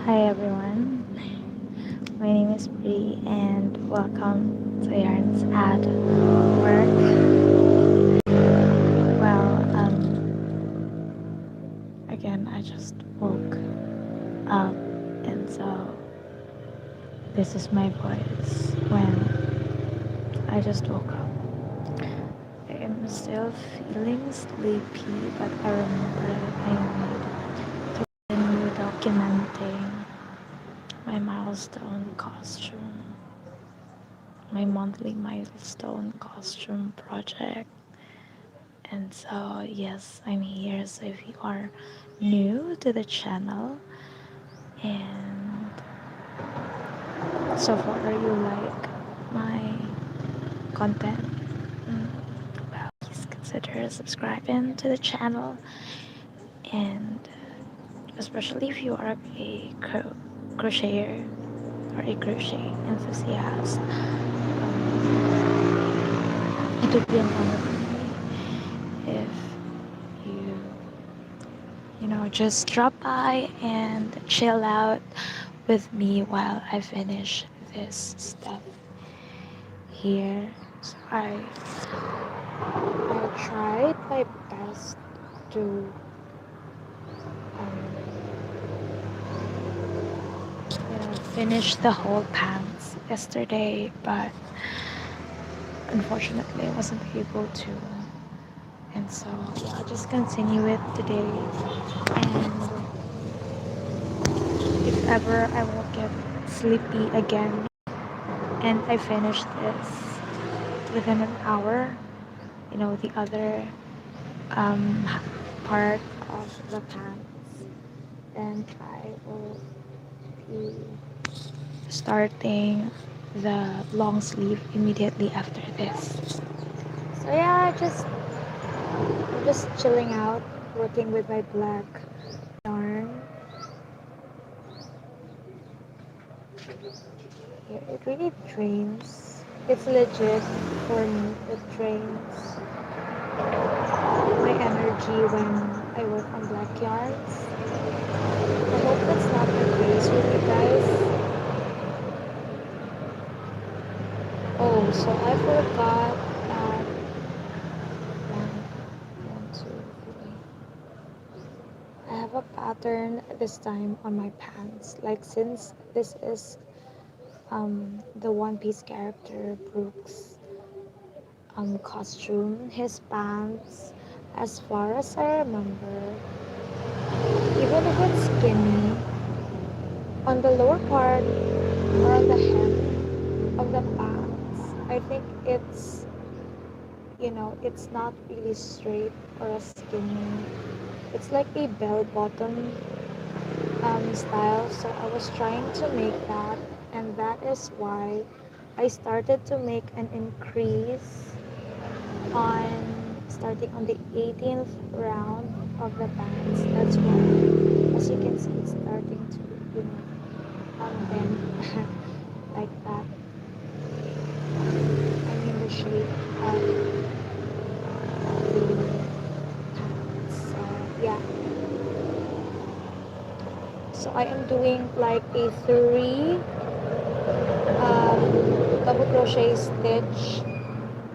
Hi everyone, my name is Bree and welcome to Yarns at Work. Again, I just woke up and so this is my voice when I just woke up. I am still feeling sleepy, but I remember I need to continue documenting my milestone costume, my monthly milestone costume project. And so, yes, I'm here. So, if you are new to the channel and so far you like my content, please consider subscribing to the channel. And especially if you are a crocheter or a crochet enthusiast, it would be an honor for me if you just drop by and chill out with me while I finish this stuff here. So I tried my best to finish the whole pants yesterday, but unfortunately I wasn't able to. And so yeah, I'll just continue it today. And if ever I will get sleepy again and I finish this within an hour, the other um, part of the pants, and I will be starting the long sleeve immediately after this. So yeah, I'm just chilling out, working with my black yarn. Yeah, it really drains. It's legit for me. It drains my energy when I work on black yarns. I hope that's not the case with you guys. Oh, so I forgot that one, two, three. I have a pattern this time on my pants. Like since this is the One Piece character Brooks costume, his pants, as far as I remember, even if it's skinny, on the lower part or on the hem of the pants, I think it's not really straight or a skinny. It's like a bell bottom style. So I was trying to make that, and that is why I started to make an increase on starting on the 18th round of the pants. That's why, as you can see, it's starting to bend like that. I mean the shape of the pants. So yeah. So I am doing like a three double crochet stitch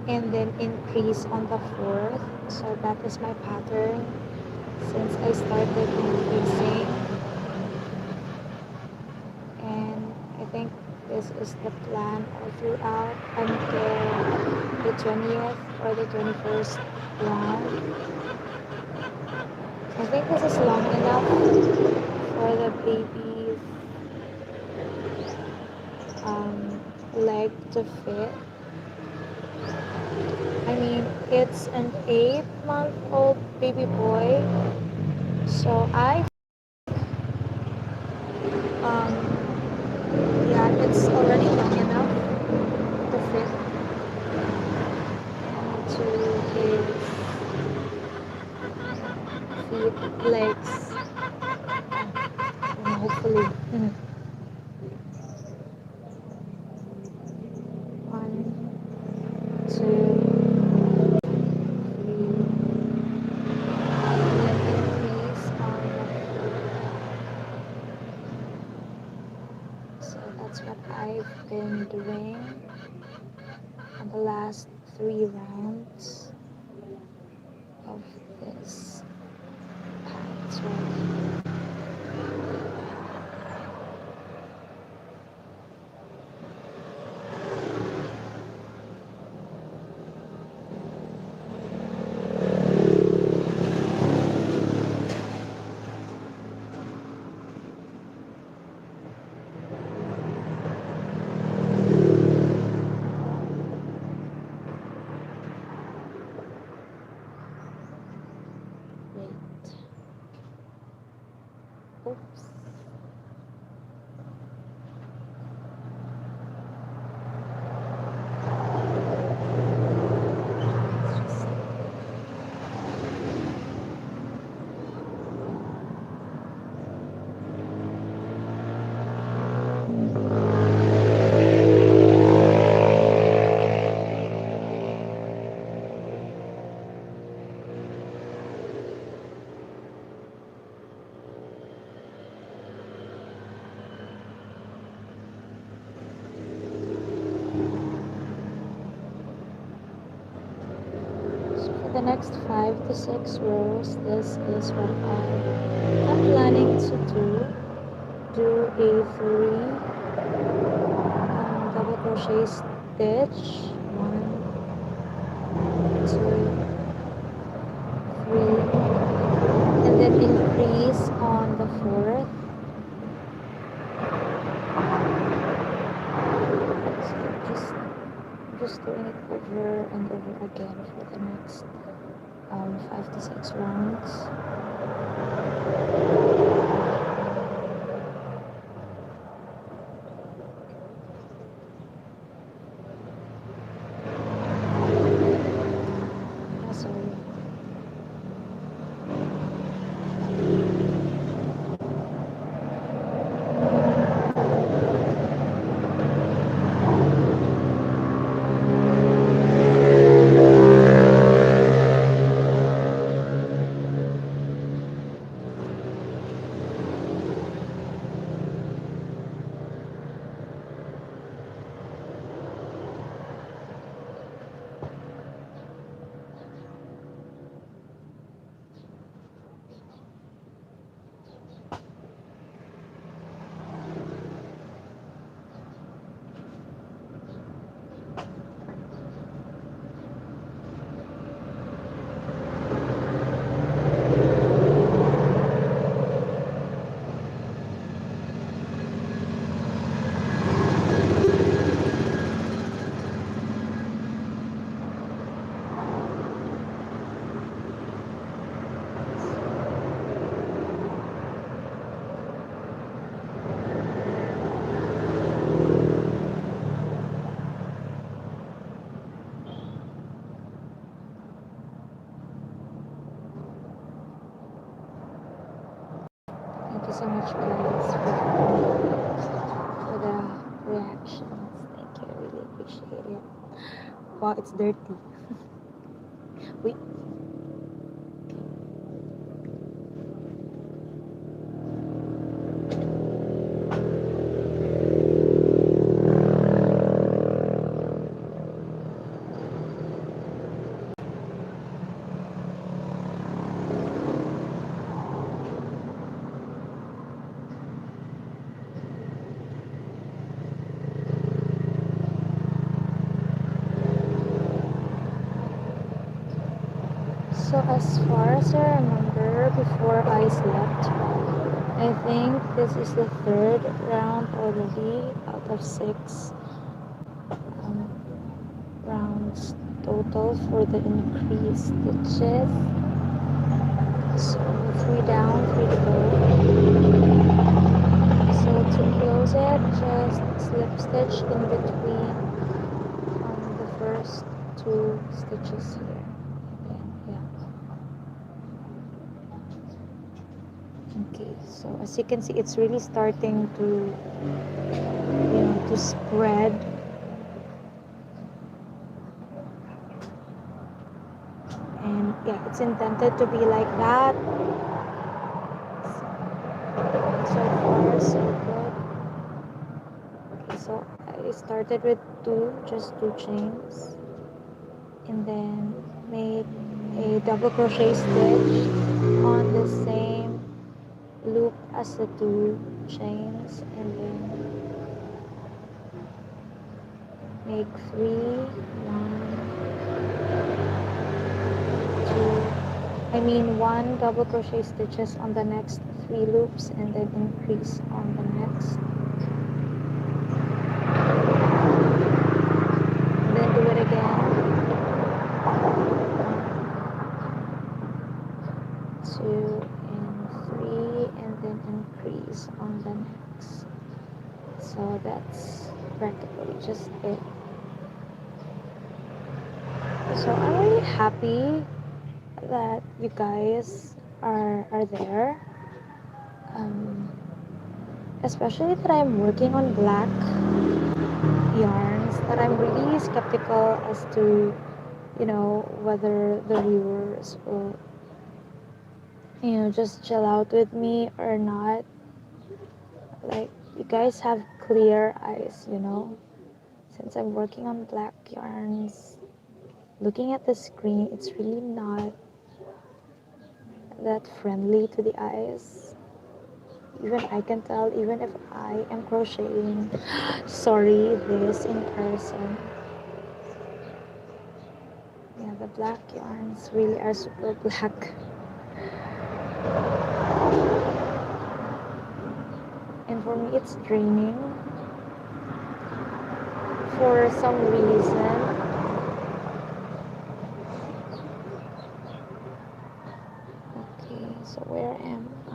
and then increase on the fourth. So that is my pattern since I started increasing, and I think this is the plan all throughout until the 20th or the 21st round. I think this is long enough for the baby's leg to fit. I mean, it's an 8-month-old baby boy, so um, yeah, it's already long enough to fit into his feet, legs, and hopefully. One, two, three, and then increase on the foot. I've been doing on the last 3 rounds of this pads right here. Wait. Oops. Let's just So for the next 5 to 6 rows, this is what I'm planning to do. Do a 3 double crochet stitch. 1, 2, 3, and then increase on the 4th. So just doing it over and over again for the next 5 to 6 rounds. Sorry. Thank you so much, guys, for the reactions. Thank you. I really appreciate it. Wow, it's dirty. Wait. So as far as I remember, before I slept, I think this is the 3rd round already out of 6 rounds total for the increased stitches. So 3 down, 3 to go. So to close it, just slip stitch in between the first 2 stitches here. Okay, so as you can see, it's really starting to spread. And yeah, it's intended to be like that. So far, so good. Okay, so started with just two chains, and then make a double crochet stitch on the same loop as the two chains, and then make one double crochet stitches on the next three loops, and then increase on the next, and then do it again. 1, 2, and 3, and then increase on the next. So that's practically just it. So I'm really happy that you guys are there, especially that I'm working on black yarns, that I'm really skeptical as to, whether the viewers will, just chill out with me or not. Like, you guys have clear eyes, since I'm working on black yarns. Looking at the screen, it's really not that friendly to the eyes. Even I can tell, even if I am crocheting, sorry, this in person. Yeah, the black yarns really are super black. And for me, it's draining for some reason. Okay, so where am I?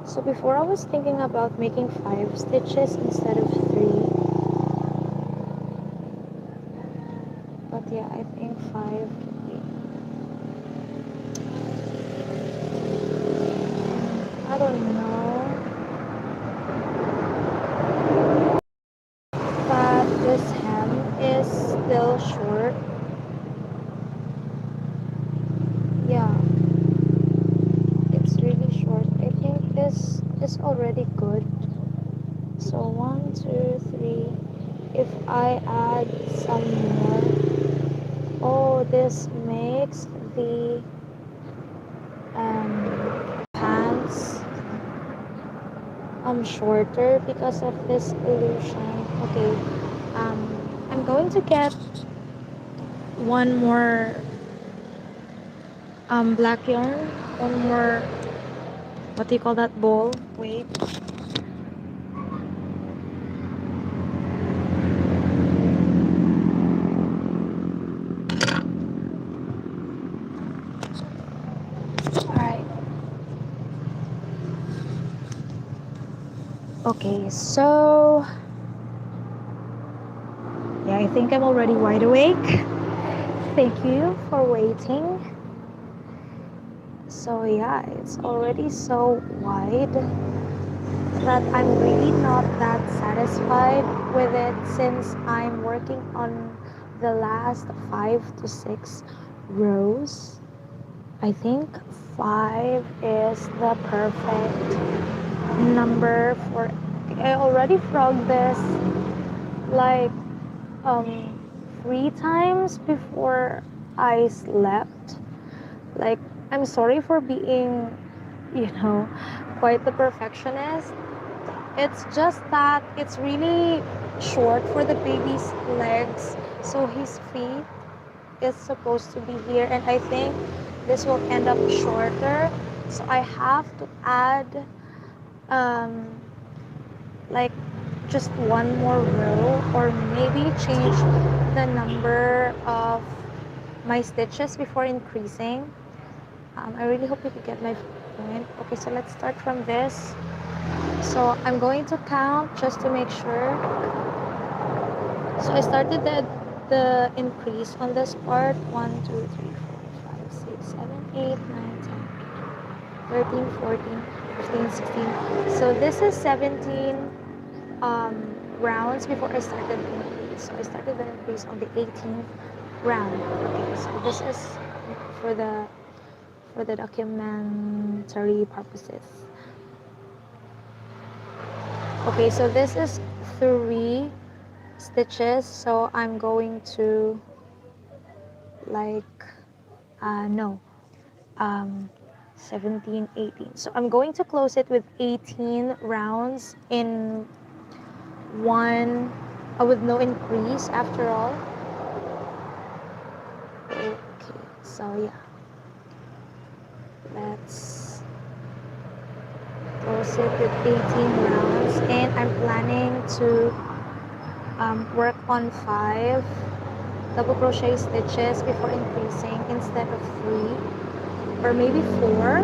So before I was thinking about making 5 stitches instead of 3. But yeah, I think 5 can be. I don't know. But this hem is still short. Yeah, it's really short. I think this is already good. So 1, 2, 3. If I add some more, oh, this makes the pants shorter because of this illusion. Okay, I'm going to get one more black yarn, one more, what do you call that, ball? Wait. Alright. Okay, so yeah, I think I'm already wide awake. Thank you for waiting. So yeah, it's already so wide that I'm really not that satisfied with it, since I'm working on the last 5 to 6 rows. I think 5 is the perfect number for. I already frogged this like 3 times before I slept. Like, I'm sorry for being, quite the perfectionist. It's just that it's really short for the baby's legs, so his feet is supposed to be here, and I think this will end up shorter, so I have to add like just one more row, or maybe change the number of my stitches before increasing. I really hope you could get my point. Okay, so let's start from this. So I'm going to count just to make sure. So I started the increase on this part. 1, 2, 3, 4, 5, 6, 7, 8, 9, 10, 13, 14, 15, 16. So this is 17 rounds before I started the increase. So I started the increase on the 18th round. Okay, so this is for the documentary purposes. Okay, so this is 3 stitches, so I'm going to like no, um 17, 18. So I'm going to close it with 18 rounds in one, with no increase after all. Okay, so yeah, let's close it with 18 rounds, and I'm planning to work on 5 double crochet stitches before increasing instead of 3 or maybe 4.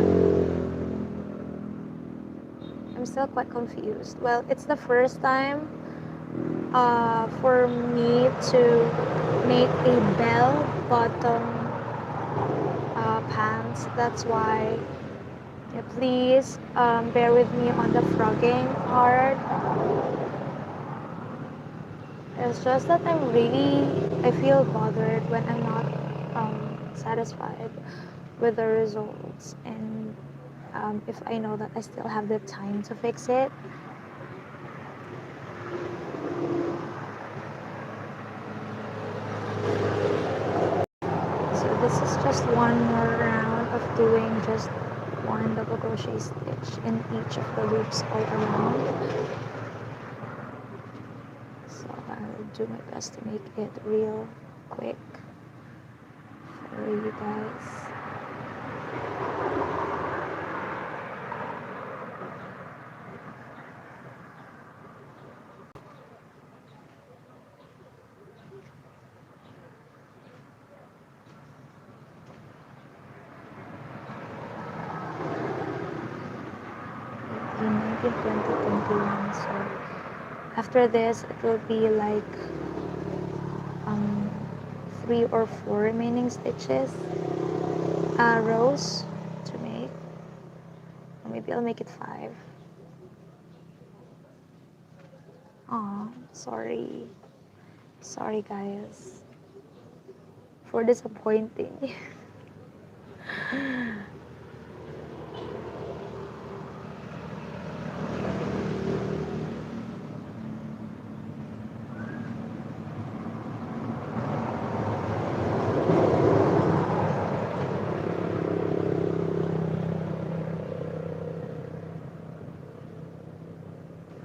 I'm still quite confused. Well, it's the first time for me to make a bell bottom pants. That's why, yeah, please bear with me on the frogging part. It's just that I feel bothered when I'm not satisfied with the results, and if I know that I still have the time to fix it. So this is just one more round of doing just one double crochet stitch in each of the loops all around. So I'll do my best to make it real quick for you guys. In 19, 20, 21. So after this, it will be like 3 or 4 remaining stitches, rows to make, or maybe I'll make it 5. Oh, sorry guys for disappointing.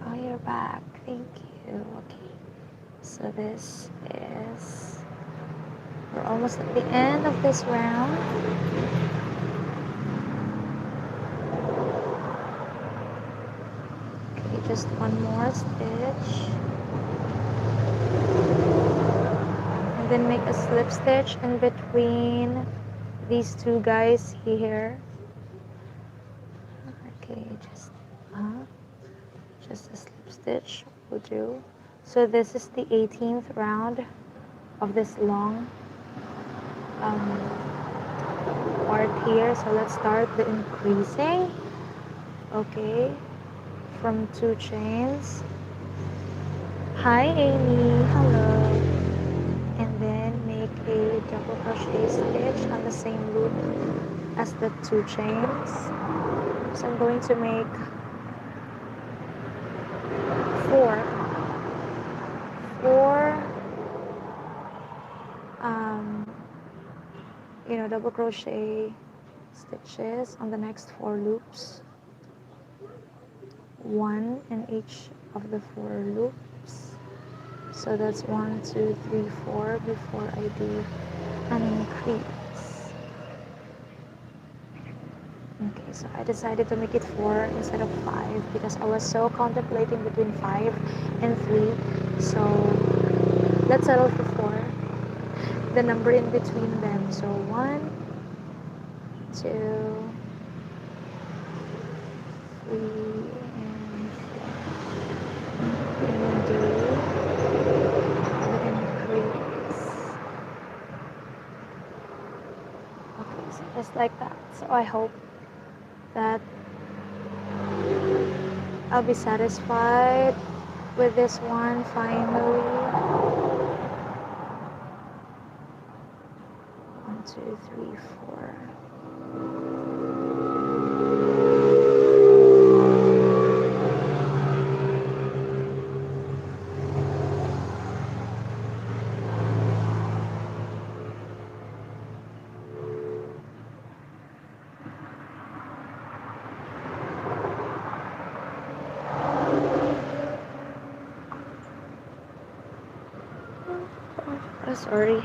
Oh, you're back. Thank you. Okay. So this is, we're almost at the end of this round. Okay, just one more stitch. And then make a slip stitch in between these 2 guys here. Okay, just a slip stitch will do. So this is the 18th round of this long part here. So let's start the increasing. Okay, from 2 chains. Hi Amy, hello. And then make a double crochet stitch on the same loop as the 2 chains. So I'm going to make 4 double crochet stitches on the next 4 loops, 1 in each of the 4 loops. So that's 1, 2, 3, 4 before I do an increase. Okay, so I decided to make it 4 instead of 5 because I was so contemplating between 5 and 3. So let's settle for 4, the number in between them. So 1, 2, 3, and 4. And then do the increase. Okay, so just like that. So I hope that I'll be satisfied with this one finally. 2, 3, 4. Oh, sorry.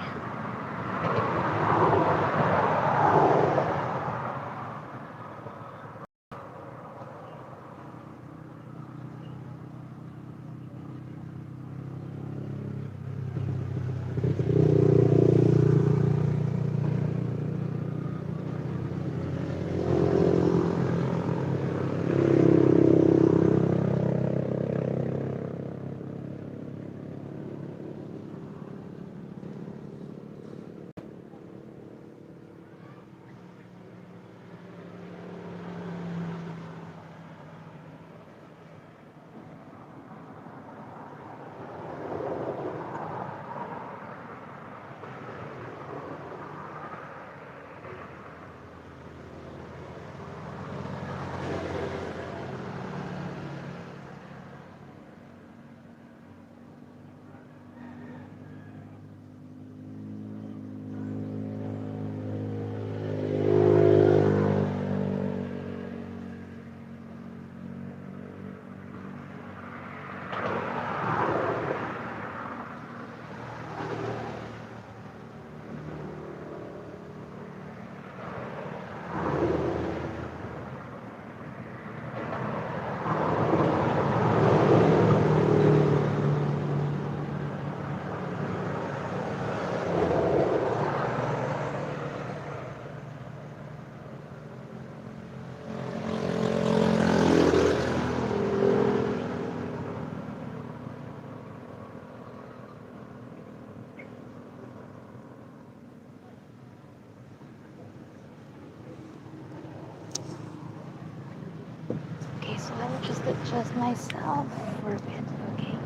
Okay, so let me just adjust myself for a bit, okay?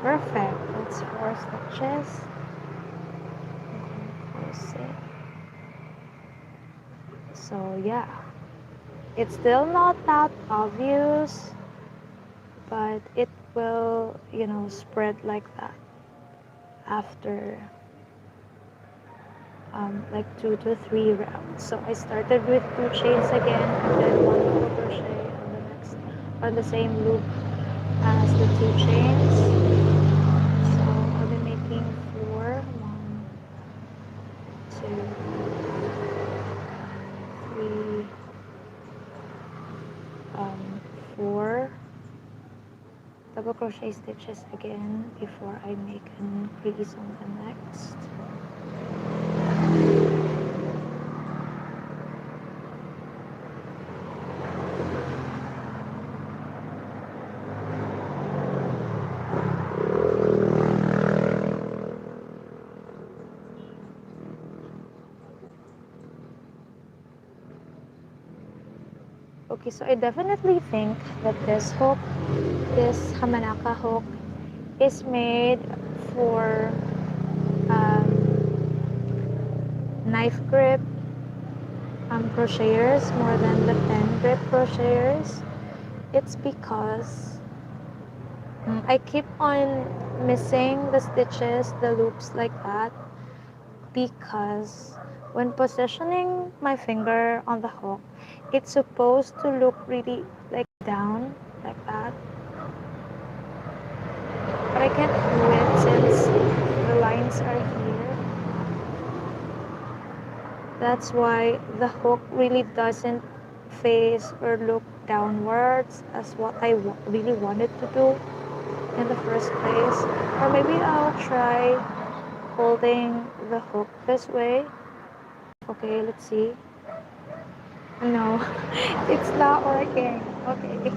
Perfect. That's 4 stitches. Close it. So yeah, it's still not that obvious, but it will, spread like that after like 2 to 3 rounds. So I started with 2 chains again, and then 1 double crochet on the next, on the same loop as the 2 chains. So I'll be making 4, 1, 2, 3, 4 double crochet stitches again before I make an increase on the next. Okay, so I definitely think that this hook, this Hamanaka hook, is made for knife grip crocheters more than the pen grip crocheters. It's because I keep on missing the stitches, the loops like that, because when positioning my finger on the hook, it's supposed to look really like down, like that. But I can't do it since the lines are here. That's why the hook really doesn't face or look downwards as what I really wanted to do in the first place. Or maybe I'll try holding the hook this way. Okay, let's see. No, it's not working. Okay.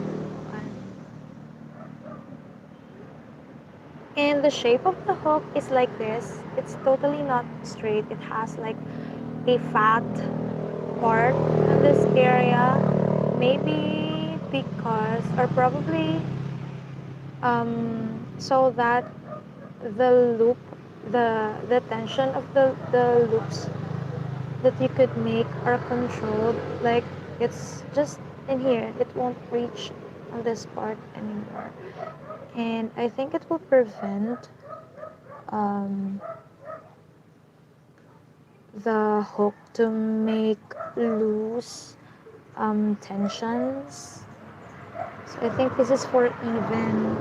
And the shape of the hook is like this. It's totally not straight. It has like a fat part in this area. Maybe because, or probably so that the loop, the tension of the loops that you could make are controlled. Like it's just in here. It won't reach on this part anymore. And I think it will prevent um, the hook to make loose tensions. So I think this is for even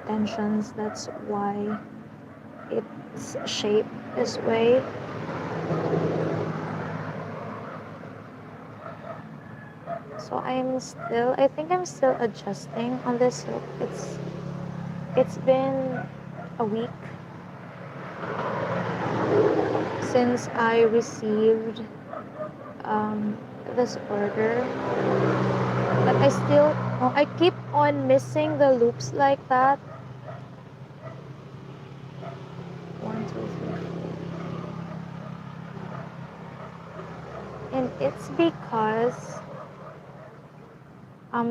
tensions. That's why it's shaped this way. So I think I'm still adjusting on this hook. It's been a week since I received um, this order, but I keep on missing the loops like that. One, two, three, four. And it's because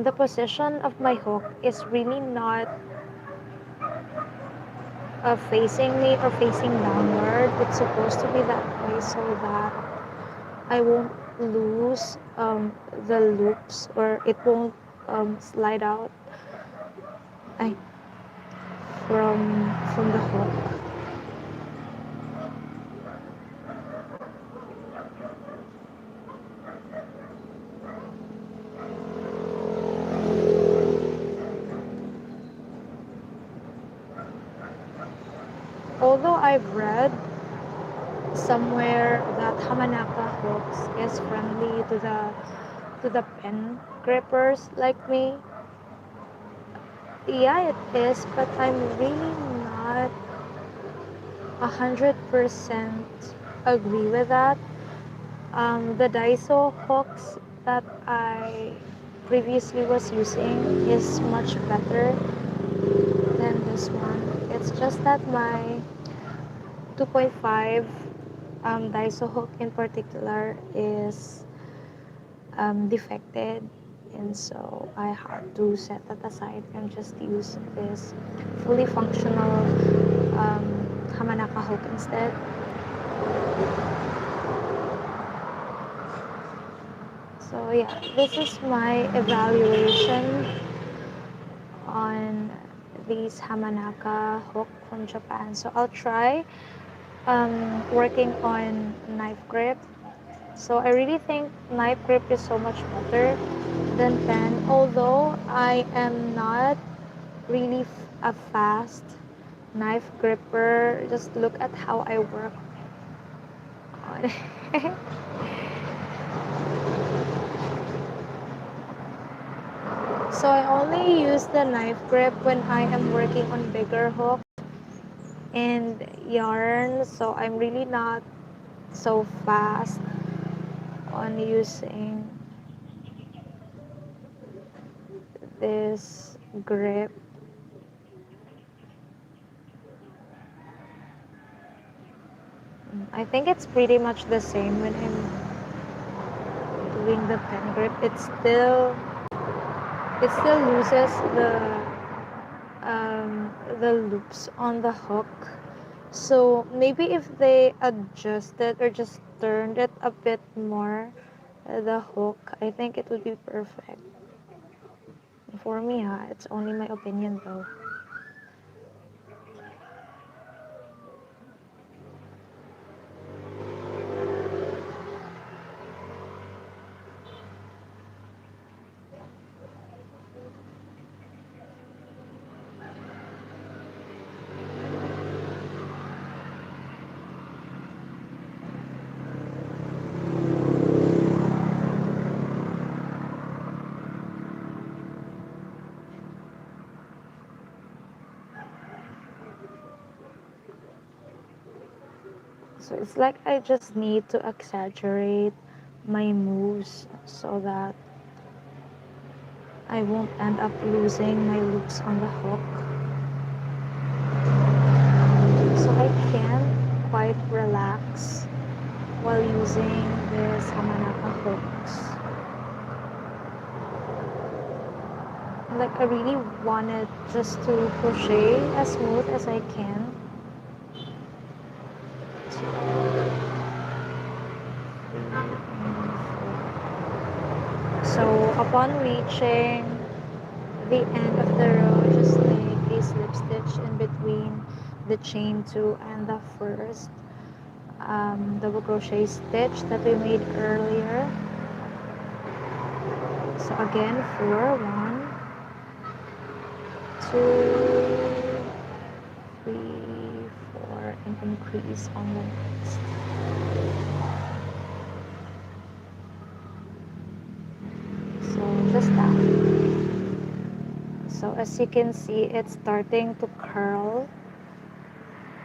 the position of my hook is really not facing me or facing downward. It's supposed to be that way so that I won't lose the loops, or it won't slide out I, from the hook. Although I've read somewhere that Hamanaka hooks is friendly to the pen grippers like me. Yeah, it is, but I'm really not 100% agree with that. The Daiso hooks that I previously was using is much better than this one. It's just that my 2.5 Daiso hook in particular is defected, and so I had to set that aside and just use this fully functional Hamanaka hook instead. So yeah, this is my evaluation on these Hamanaka hook from Japan. So I'll try working on knife grip. So I really think knife grip is so much better than pen, although I am not really a fast knife gripper. Just look at how I work on it. So I only use the knife grip when I am working on bigger hook and yarn, so I'm really not so fast on using this grip. I think it's pretty much the same when I'm doing the pen grip. It still loses the loops on the hook. So maybe if they adjusted or just turned it a bit more, the hook, I think it would be perfect. For me, it's only my opinion though. So it's like I just need to exaggerate my moves so that I won't end up losing my loops on the hook. So I can quite relax while using this Hamanaka hooks. Like I really wanted just to crochet as smooth as I can. So upon reaching the end of the row, just make a slip stitch in between the chain 2 and the first double crochet stitch that we made earlier. So again, 4, 1, 2, 3, 4, and increase on the next. So just that. So as you can see, it's starting to curl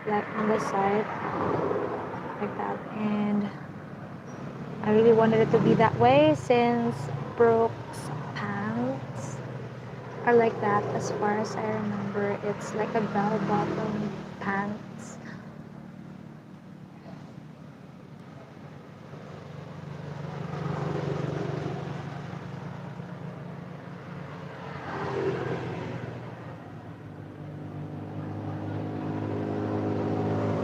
like on the side like that, and I really wanted it to be that way since Brooke's pants are like that. As far as I remember, it's like a bell bottom pants.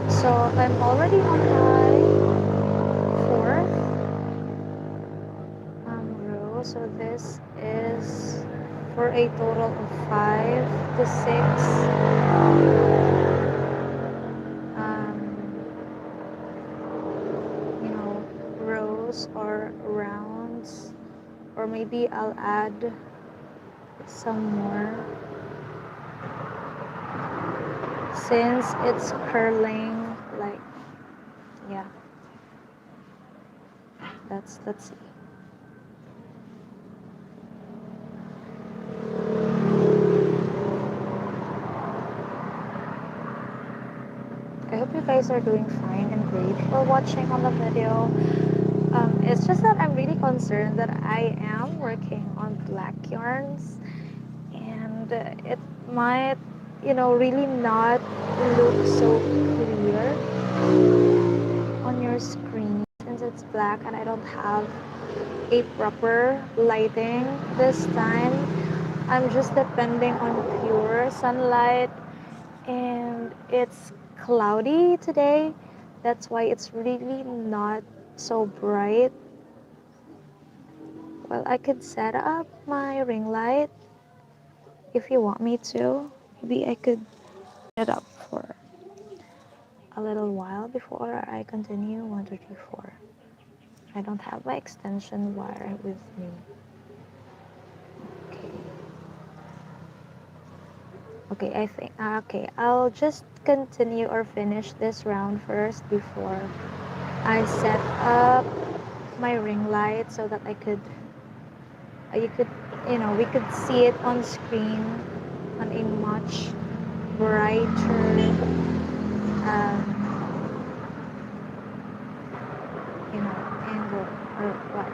So I'm already on my 4th row. So this is for a total of 5 to 6 rows or rounds, or maybe I'll add some more since it's curling. Like, yeah, let's see. I hope you guys are doing fine and great for watching on the video. It's just that I'm really concerned that I am working on black yarns, and it might, really not look so clear on your screen since it's black and I don't have a proper lighting this time. I'm just depending on pure sunlight, and it's cloudy today. That's why it's really not so bright. Well, I could set up my ring light if you want me to. Maybe I could set it up for a little while before I continue. 1, 2, 3, 4. I don't have my extension wire with me. Okay, I think, okay, I'll just continue or finish this round first before I set up my ring light so that we could we could see it on screen on a much brighter, angle or what.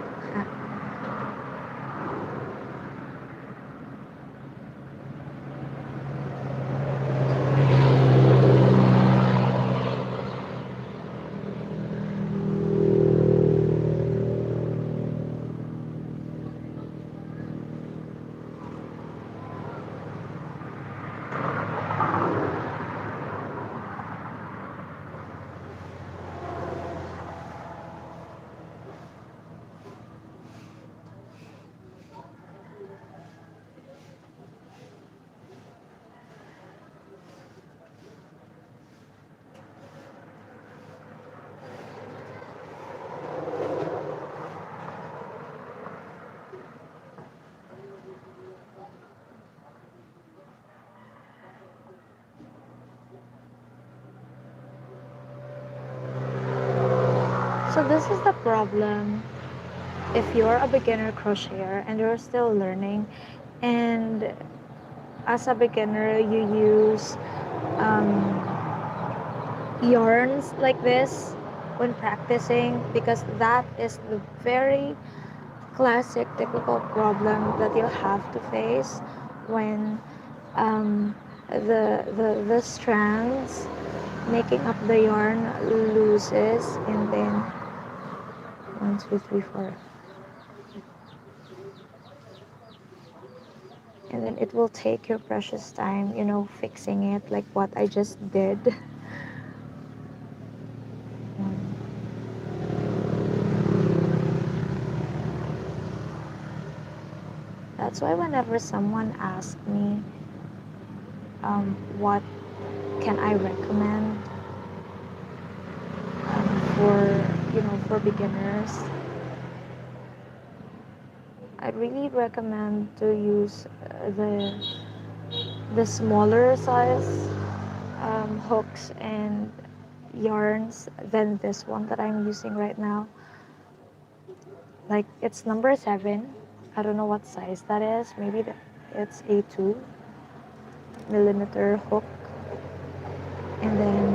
So this is the problem if you're a beginner crocheter and you're still learning, and as a beginner you use yarns like this when practicing, because that is the very classic typical problem that you'll have to face when um, the strands making up the yarn loses, and then 1, 2, 3, 4, and then it will take your precious time, fixing it like what I just did. That's why whenever someone asks me what can I recommend for beginners, I really recommend to use the smaller size hooks and yarns than this one that I'm using right now. Like, it's number 7. I don't know what size that is. Maybe it's a 2 millimeter hook, and then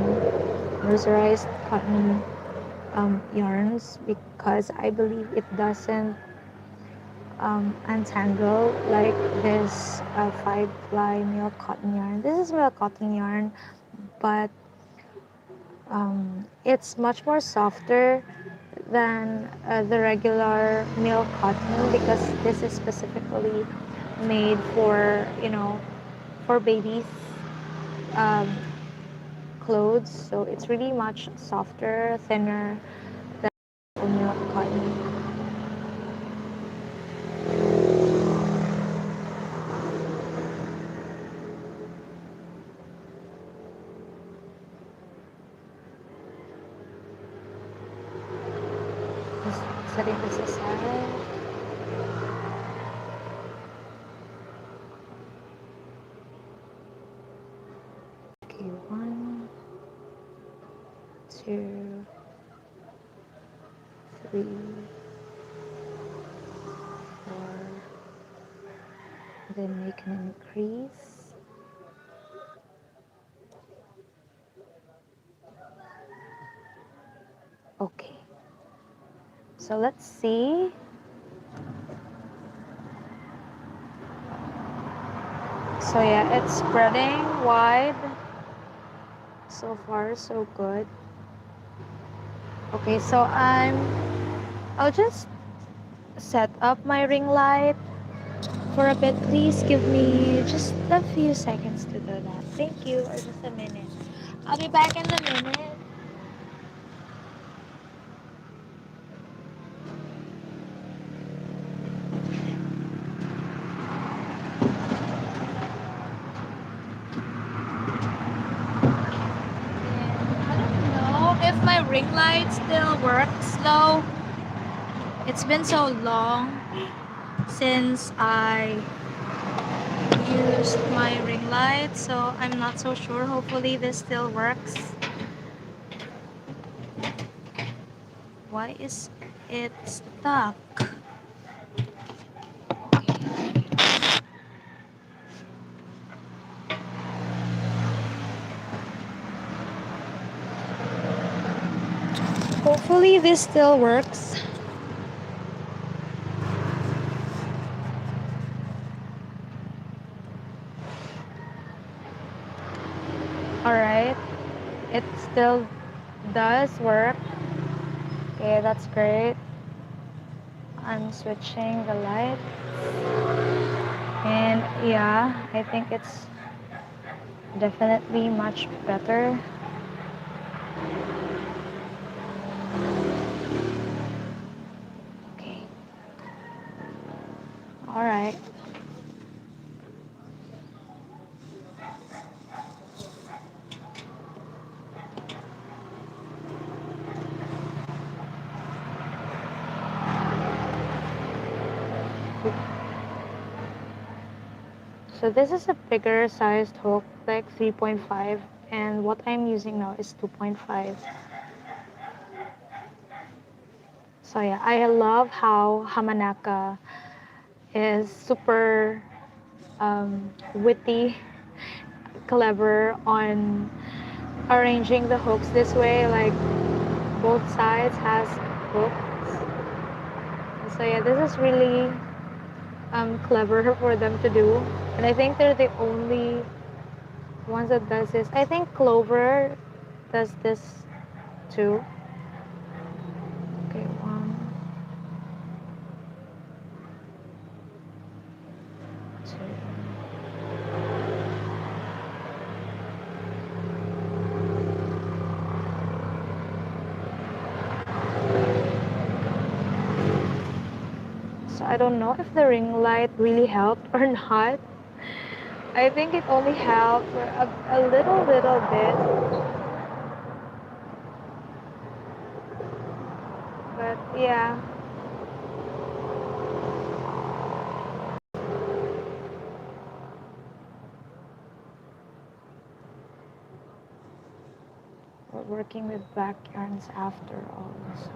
mercerized cotton yarns, because I believe it doesn't untangle like this 5-ply milk cotton yarn. This is milk cotton yarn, but it's much more softer than the regular milk cotton, because this is specifically made for babies um, clothes. So it's really much softer, thinner than milk cotton. Just setting this aside. Okay, 1, 2, 3, 4. Then make an increase. Okay. So let's see. So yeah, it's spreading wide. So far, so good. Okay, so I'll just set up my ring light for a bit. Please give me just a few seconds to do that. Thank you, or just a minute. I'll be back in a minute. I don't know if my ring light still works though. It's been so long since I used my ring light, so I'm not so sure. Hopefully this still works. Why is it stuck? Hopefully this still works. Alright, it still does work. Okay, that's great. I'm switching the light. And yeah, I think it's definitely much better. Okay. Alright. So this is a bigger sized hook, like 3.5, and what I'm using now is 2.5. So yeah, I love how Hamanaka is super witty, clever on arranging the hooks this way. Like, both sides has hooks. And so yeah, this is really clever for them to do. And I think they're the only ones that does this. I think Clover does this too. Okay, one, two. So I don't know if the ring light really helped or not. I think it only helped for a little bit. But yeah, we're working with black yarns after all. So.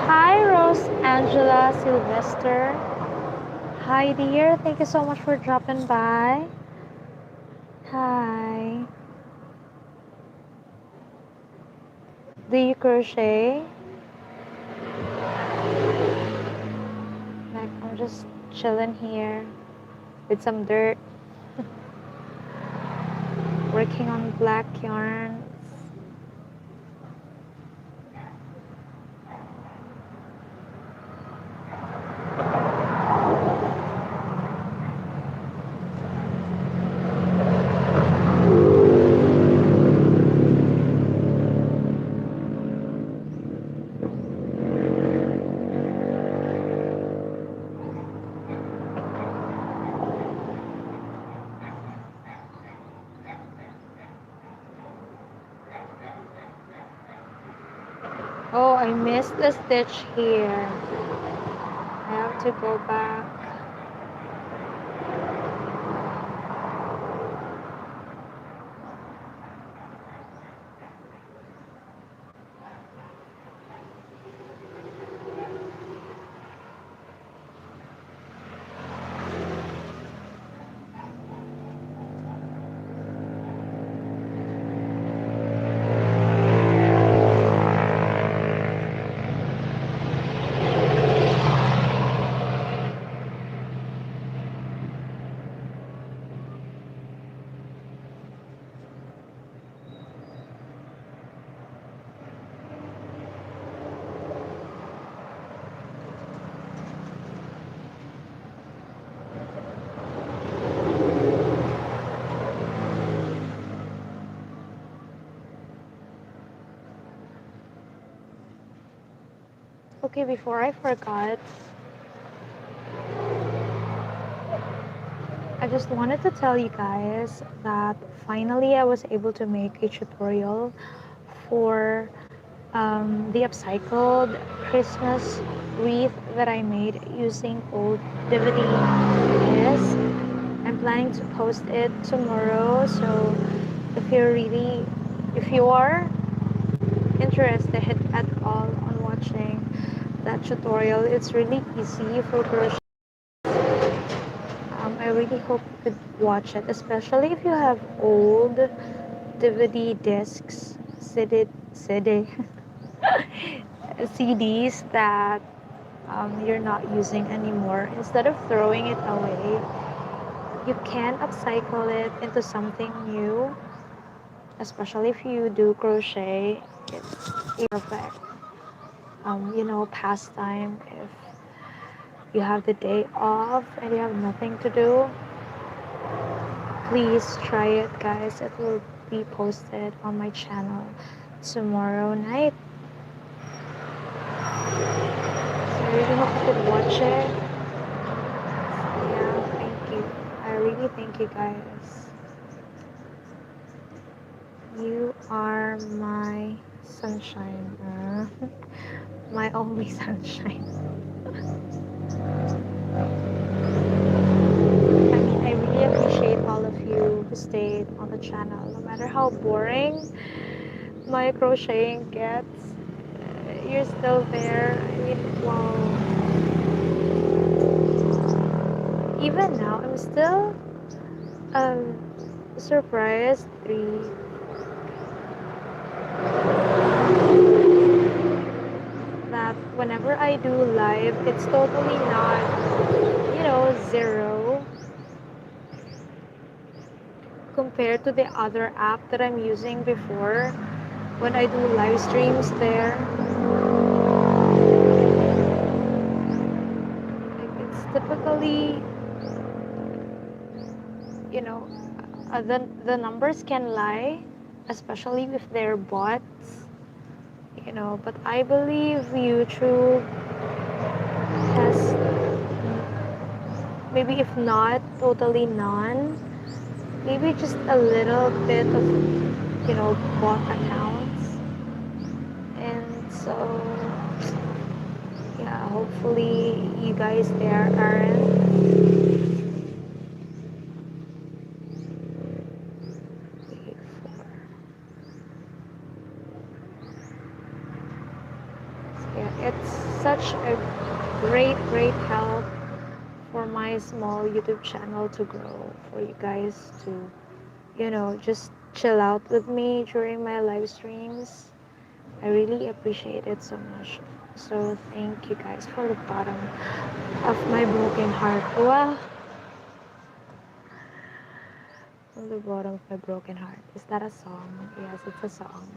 Hi, Rose Angela Sylvester. Hi, dear. Thank you so much for dropping by. Hi. Do you crochet? Like, I'm just chilling here with some dirt, working on black yarns. Oh, I missed the stitch here. I have to go back. Okay, before I forgot, I just wanted to tell you guys that finally I was able to make a tutorial for the upcycled Christmas wreath that I made using old DVDs. I'm planning to post it tomorrow, so if you are interested at all on watching that tutorial, it's really easy for crochet. I really hope you could watch it, especially if you have old DVD discs CD CDs that you're not using anymore. Instead of throwing it away, you can upcycle it into something new, especially if you do crochet. It's a perfect, pastime if you have the day off and you have nothing to do. Please try it, guys. It will be posted on my channel tomorrow night. So I really hope you could watch it. Yeah, thank you. I really thank you, guys. You are my sunshine. My only sunshine. I really appreciate all of you who stayed on the channel. No matter how boring my crocheting gets, you're still there. I mean, wow. Even now, I'm still surprised, that whenever I do live, it's totally not, zero compared to the other app that I'm using before. When I do live streams there, like it's typically, you know, the numbers can lie, especially if they're bots, but I believe YouTube has, maybe if not totally none, maybe just a little bit of, bot accounts. And so, yeah, hopefully you guys there aren't. Yeah, it's such a great help for my small YouTube channel to grow, for you guys to, just chill out with me during my live streams. I really appreciate it so much. So thank you guys from the bottom of my broken heart. Well, from the bottom of my broken heart. Is that a song? Yes, it's a song.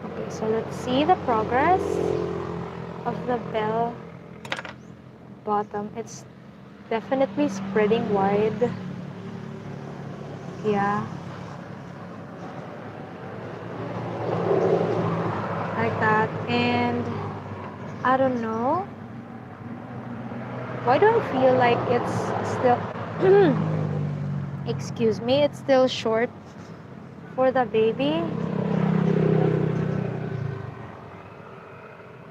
Okay, so let's see the progress of the bell bottom. It's definitely spreading wide. Yeah. Like that. And I don't know. Why do I feel like it's still excuse me, it's still short for the baby?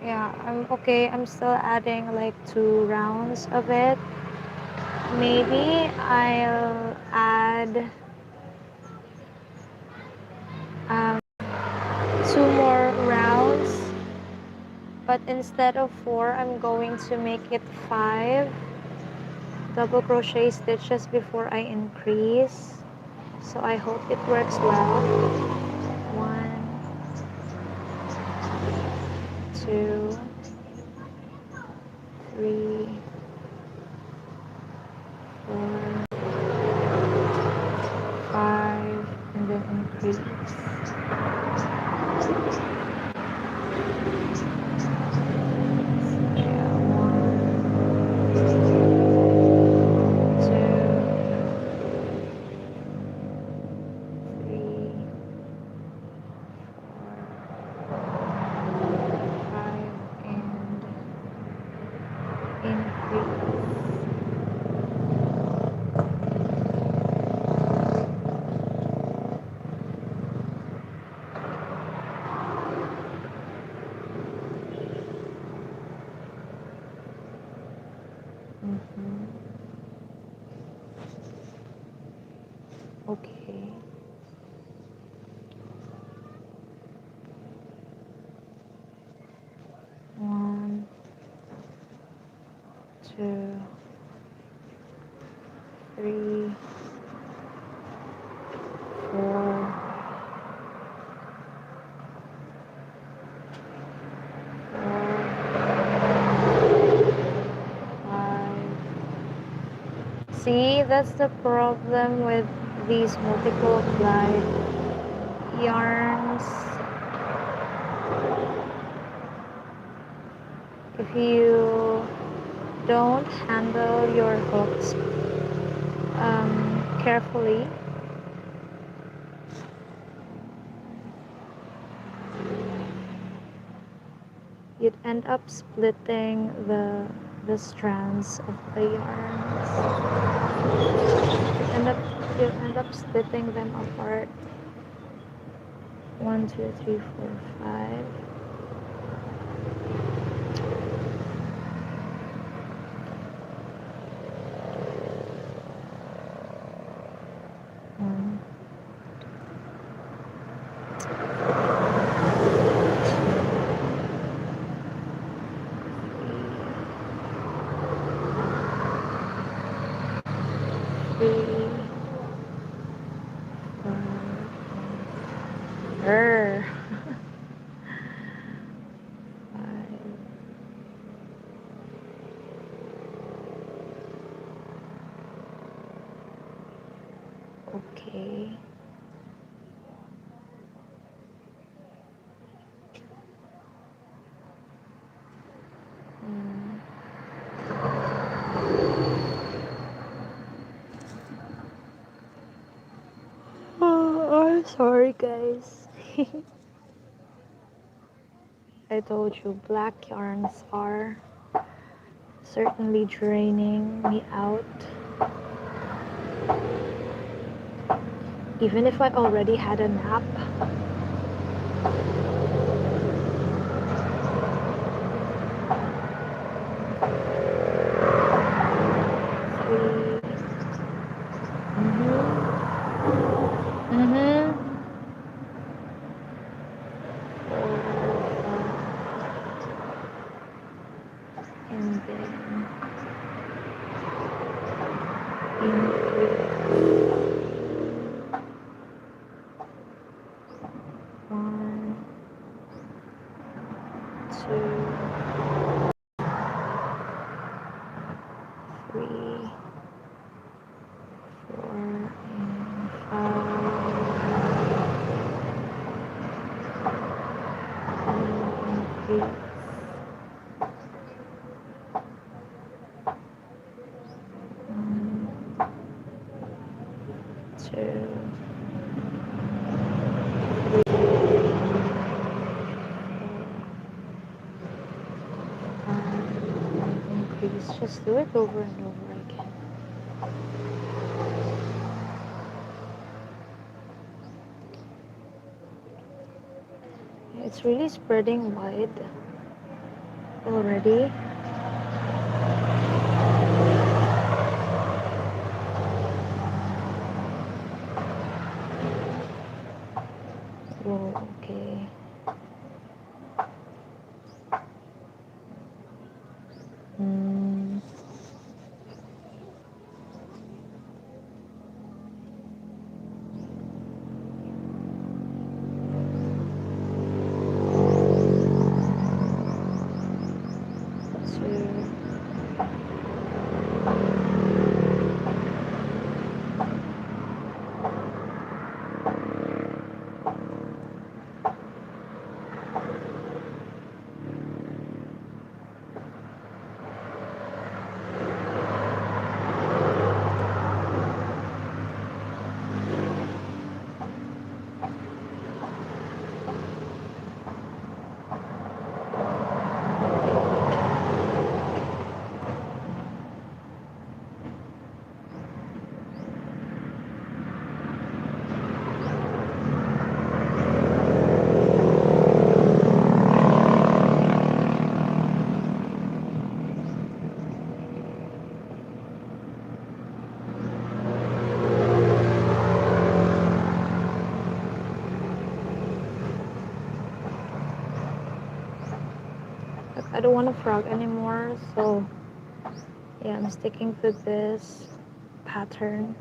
Yeah, I'm okay. I'm still adding like 2 rounds of it. Maybe I'll add um, 2 more rounds, but instead of 4, I'm going to make it 5 double crochet stitches before I increase. So I hope it works well. 1, 2, 3, 4, 5, and then increase. Yeah, 1, 2, 3, 4, 5, and increase. Okay. One, two, three, four, five. See, that's the problem with these multiple ply yarns. If you don't handle your hooks carefully, you'd end up splitting the strands of the yarns. You end up splitting them apart. 1, 2, 3, 4, 5. One, three, four, five. Okay. Oh, I'm sorry, guys. I told you, black yarns are certainly draining me out. Even if I already had a nap. Three. Mm-hmm. And then one, two, three, four, and five, and eight. Increase. Just do it over and over again. It's really spreading wide already. Whoa, okay. don't want a frog anymore, so yeah, I'm sticking to this pattern.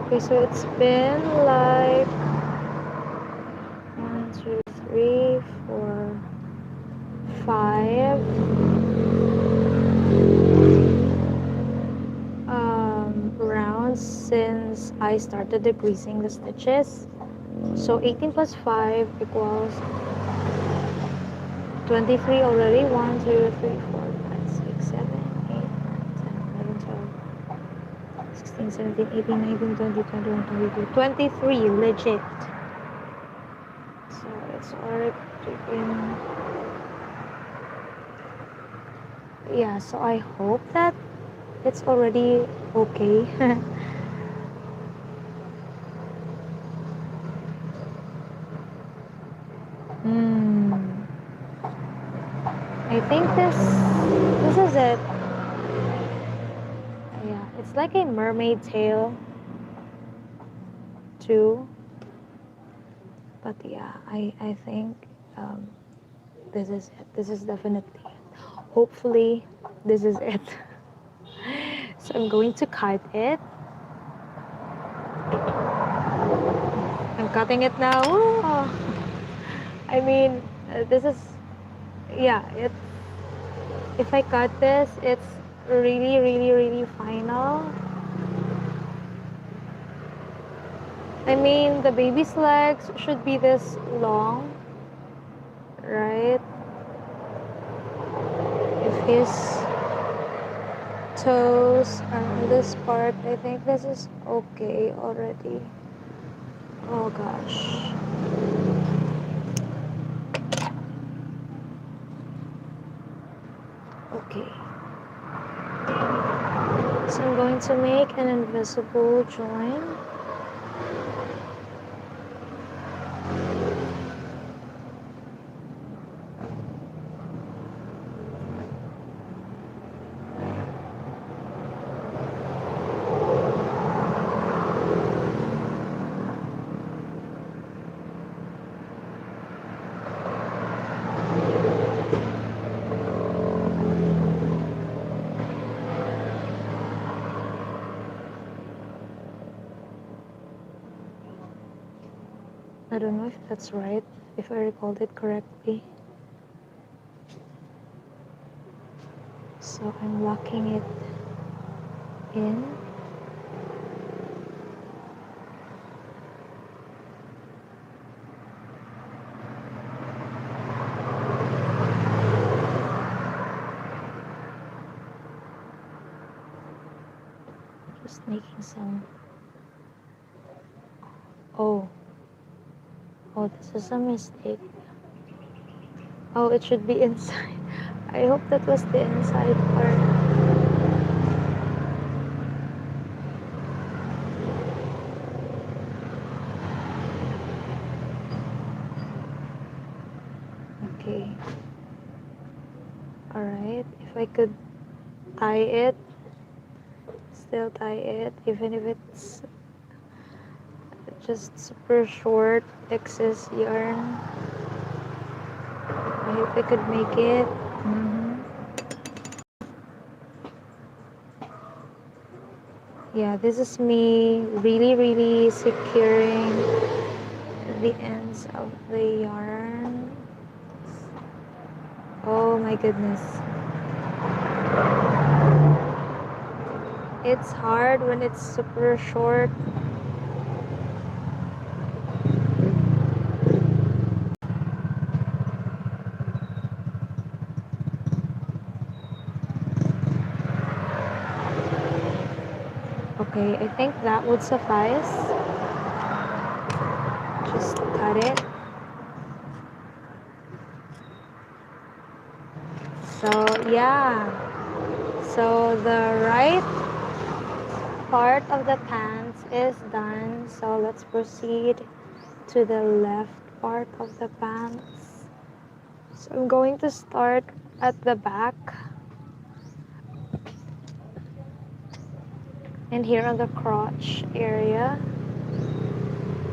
Okay, so it's been like 1, 2, 3, 4, 5 rounds since I started decreasing the stitches. So 18 plus 5 equals 23 already. 1, 2, 3, 4, 5, 6, 7, 8, 9, 10, 11, 12, 16, 17, 18, 19, 20, 21, 22, 23 legit. So it's already been, yeah, so I hope that it's already okay. I think this is it. Yeah, it's like a mermaid tail too. But yeah, I think this is it. This is definitely it. Hopefully this is it. So I'm going to cut it. I'm cutting it now. Oh. I mean, this is, yeah, if I cut this, it's really, really, really final. I mean, the baby's legs should be this long, right? If his toes are on this part, I think this is okay already. Oh gosh. Okay. So I'm going to make an invisible join. I don't know if that's right, if I recalled it correctly. So I'm locking it in. Just making some. Oh, oh, this is a mistake. Oh, it should be inside. I hope that was the inside part. Okay. Alright, if I could tie it, still tie it, even if it's just super short excess yarn. I hope I could make it. Yeah, this is me really securing the ends of the yarn. Oh my goodness. It's hard when it's super short. Okay, I think that would suffice. Just cut it. So yeah, so the right part of the pants is done. So let's proceed to the left part of the pants. So I'm going to start at the back. And here on the crotch area,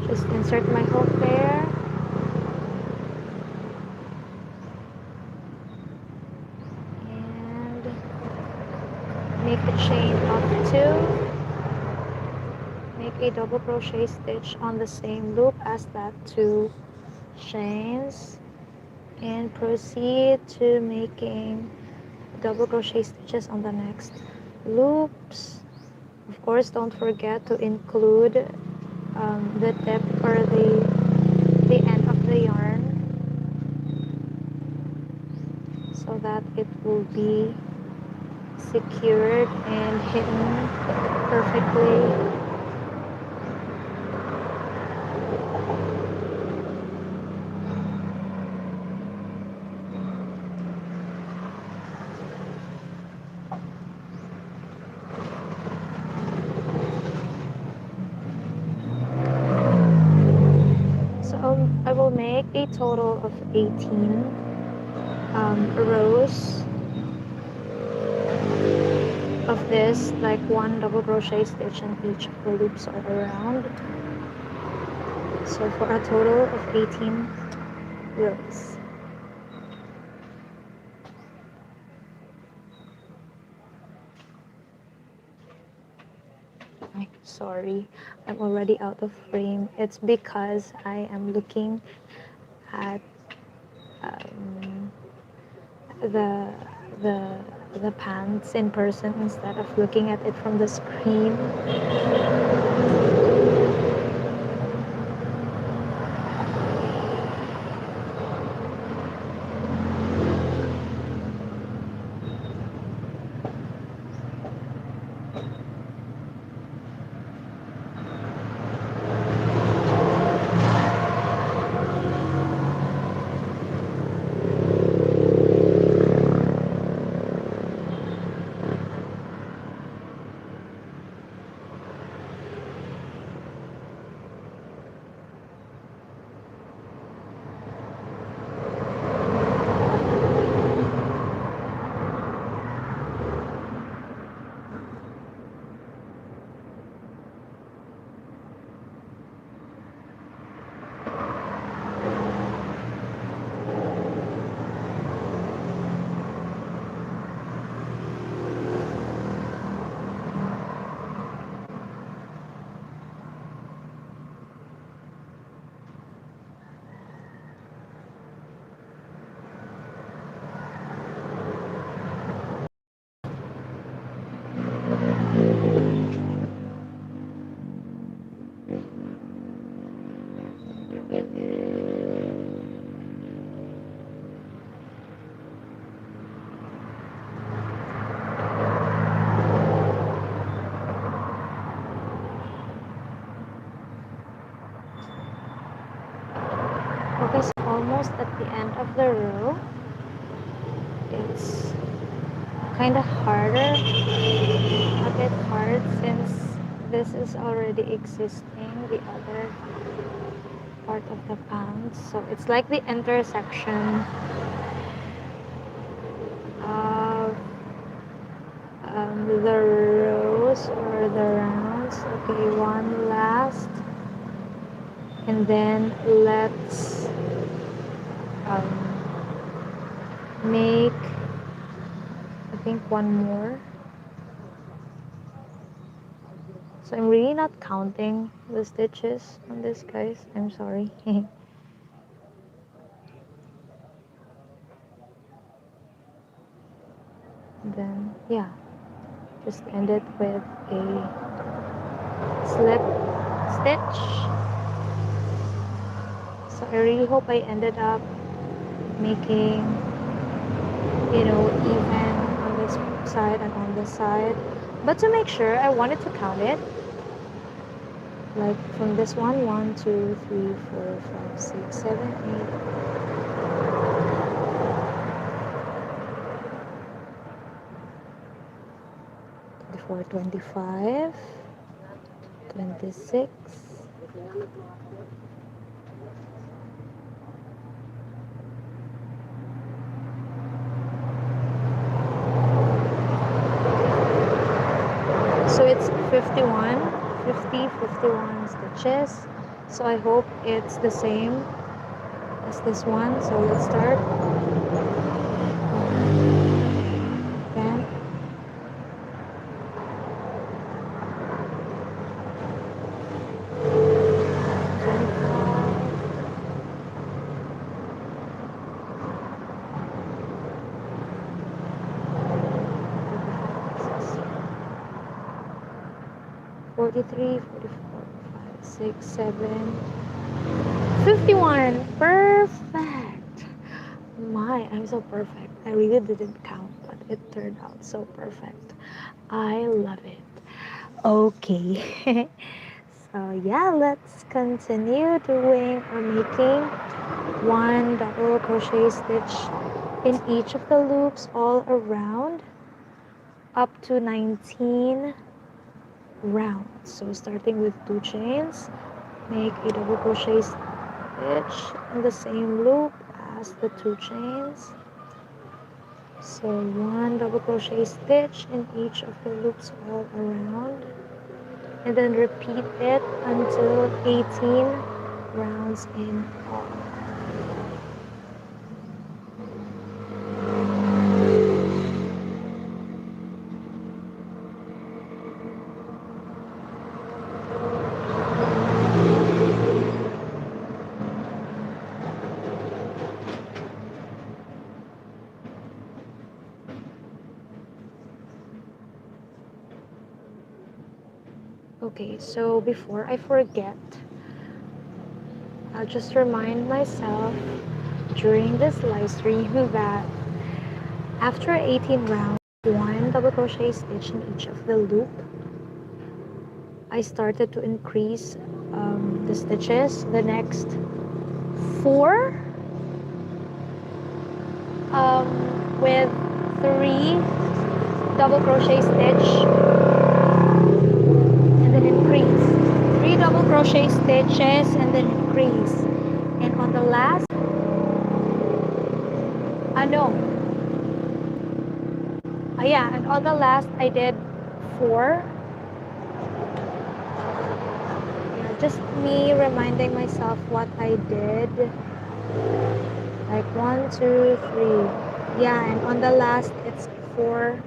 just insert my hook there. And make a chain of 2. Make a double crochet stitch on the same loop as that 2 chains. And proceed to making double crochet stitches on the next loops. Of course, don't forget to include the tip or the end of the yarn so that it will be secured and hidden perfectly. So I will make a total of 18 rows of this, like 1 double crochet stitch in each of the loops all around. So for a total of 18 rows. I'm sorry, I'm already out of frame. It's because I am looking at the the the pants in person instead of looking at it from the screen. almost at the end of the row. It's kind of harder, a bit hard, since this is already existing, the other part of the pants. So it's like the intersection of the rows or the rounds. Okay, one last, and then let's make, I think, one more. So I'm really not counting the stitches on this, guys. I'm sorry. Then yeah, just end it with a slip stitch. So I really hope I ended up making, even on this side and on this side. But to make sure, I wanted to count it. Like from this one, 1, 2, 3, 4, 5, 6, 7, 8, 24, 25, 26, 51, 50, 51 stitches. So I hope it's the same as this one. So let's start. 10, 43, 44, 5, 6, 7, 51. Perfect. My, I'm so perfect. I really didn't count, but it turned out so perfect. I love it. Okay. So yeah, let's continue doing or making one double crochet stitch in each of the loops all around up to 19 rounds. So starting with 2 chains, make a double crochet stitch in the same loop as the 2 chains. So 1 double crochet stitch in each of the loops all around, and then repeat it until 18 rounds in all. Okay, so before I forget, I'll just remind myself during this live stream that after 18 rounds, 1 double crochet stitch in each of the loop, I started to increase the stitches. The next 4 with 3 double crochet stitch, and then increase. 3 double crochet stitches and then increase. And on the last, and on the last I did 4. Yeah, just me reminding myself what I did. Like 1, 2, 3. Yeah, and on the last it's 4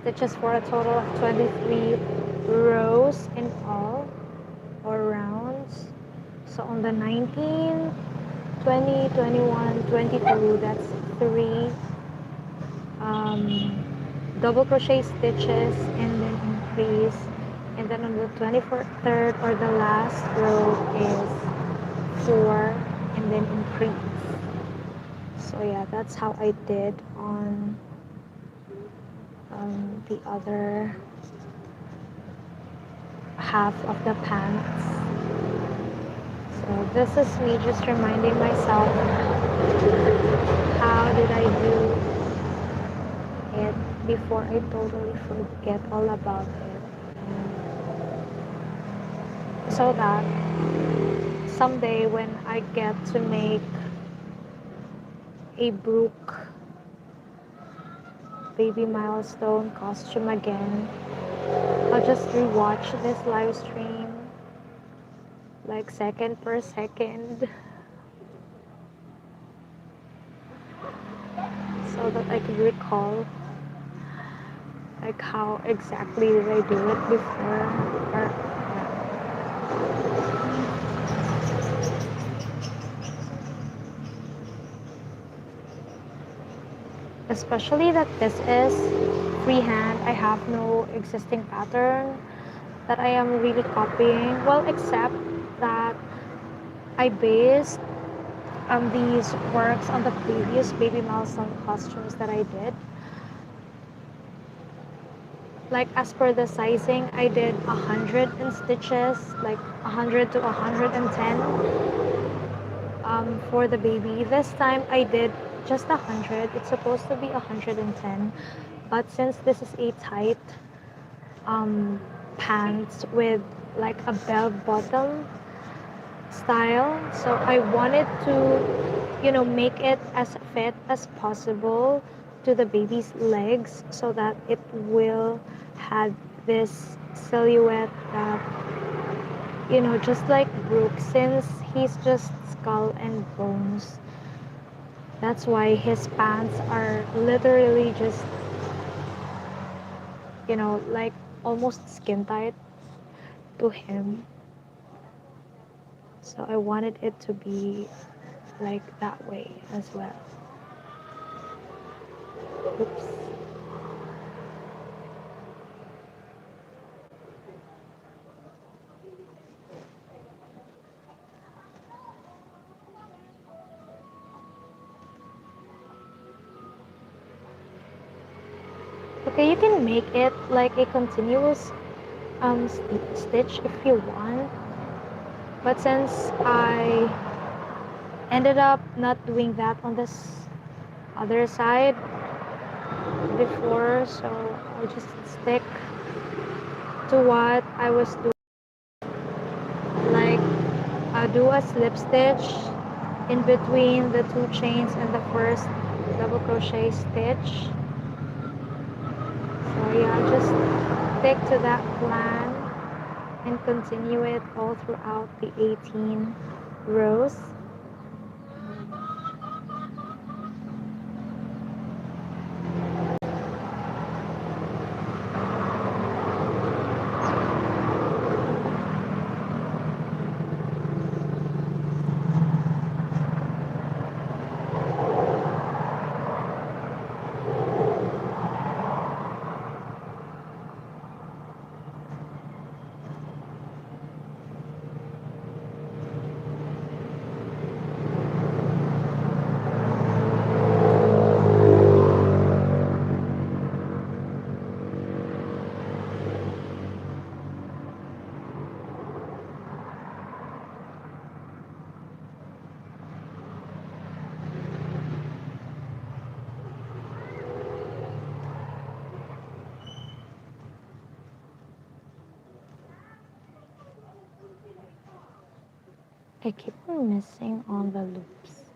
stitches for a total of 23 rows in all, or rounds. So on the 19, 20, 21, 22, that's 3 double crochet stitches and then increase. And then on the 23rd or the last row is 4 and then increase. So yeah, that's how I did on the other half of the pants. So So this is me just reminding myself how did I do it before I totally forget all about it. So that someday when I get to make a Brooke baby milestone costume again, I'll just rewatch this live stream like second per second so that I could recall like how exactly did I do it before, or especially that this is freehand. I have no existing pattern that I am really copying, well, except that I based these works on the previous baby milestone costumes that I did. Like as per the sizing, I did 100 in stitches, like 100 to 110 for the baby. This time I did just 100. It's supposed to be 110, but since this is a tight pants with like a bell bottom style, so I wanted to, make it as fit as possible to the baby's legs so that it will have this silhouette that, just like Brooke, since he's just skull and bones, that's why his pants are literally just, like almost skin tight to him. So I wanted it to be like that way as well. Oops. Okay, you can make it like a continuous stitch if you want, but since I ended up not doing that on this other side before, so I'll just stick to what I was doing. Like I'll do a slip stitch in between the two chains and the first double crochet stitch. So yeah, I'll just stick to that plan and continue it all throughout the 18 rows. I keep on missing on the loops.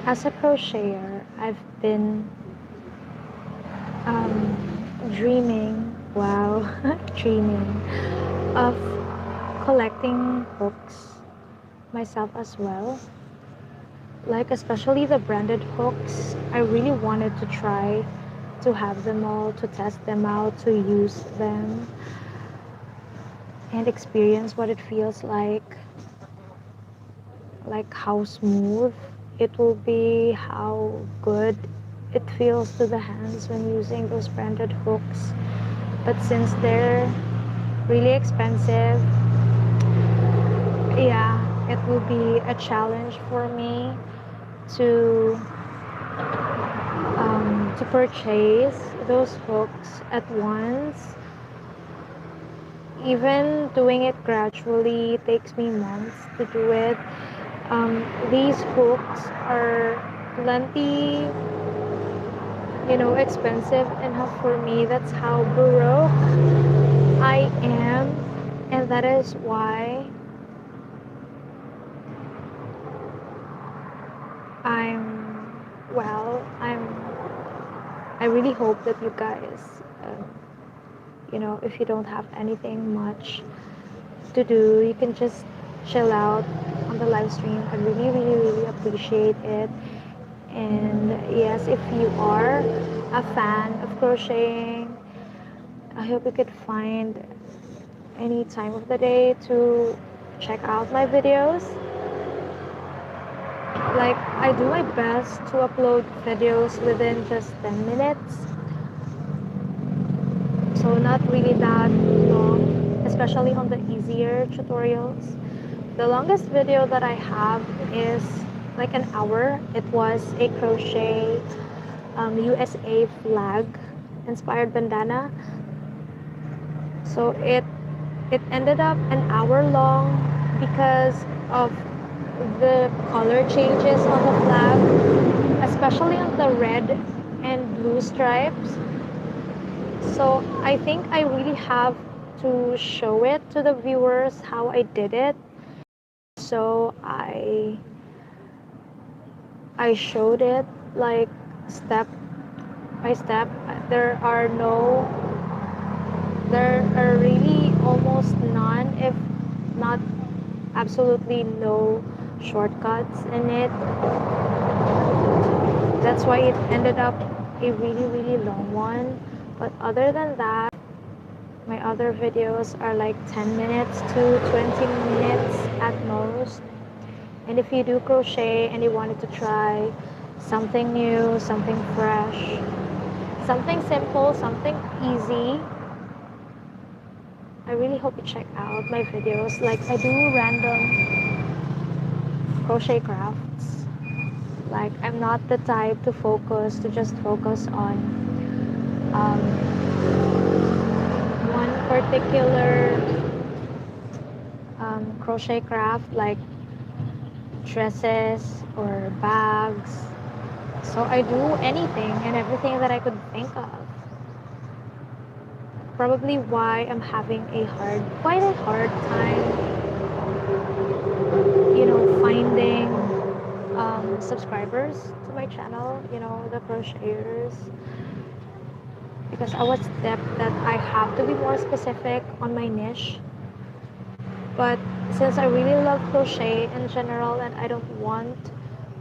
As a crocheter, I've been dreaming, wow, dreaming of collecting hooks myself as well. Like especially the branded hooks, I really wanted to try to have them all, to test them out, to use them and experience what it feels like how smooth it will be, how good it feels to the hands when using those branded hooks. But since they're really expensive, yeah, it will be a challenge for me to purchase those hooks at once. Even doing it gradually takes me months to do it. These hooks are plenty, expensive, and for me, that's how broke I am, and that is why I'm I really hope that you guys, if you don't have anything much to do, you can just chill out on the live stream. I really, really, really appreciate it. And yes, if you are a fan of crocheting, I hope you could find any time of the day to check out my videos. Like, I do my best to upload videos within just 10 minutes. So not really that long, especially on the easier tutorials. The longest video that I have is like an hour. It was a crochet USA flag inspired bandana. So it ended up an hour long because of the color changes on the flag, especially on the red and blue stripes. So I think I really have to show it to the viewers how I did it. So I showed it like step by step. There are really almost none, if not absolutely no shortcuts in it. That's why it ended up a really, really long one. But other than that, my other videos are like 10 minutes to 20 minutes at most. And if you do crochet and you wanted to try something new, something fresh, something simple, something easy, I really hope you check out my videos. Like, I do random crochet crafts. Like, I'm not the type to just focus on um, one particular crochet craft, like dresses or bags. So I do anything and everything that I could think of. Probably why I'm having quite a hard time, finding subscribers to my channel, the crocheters. Because I was stepped that I have to be more specific on my niche. But since I really love crochet in general and I don't want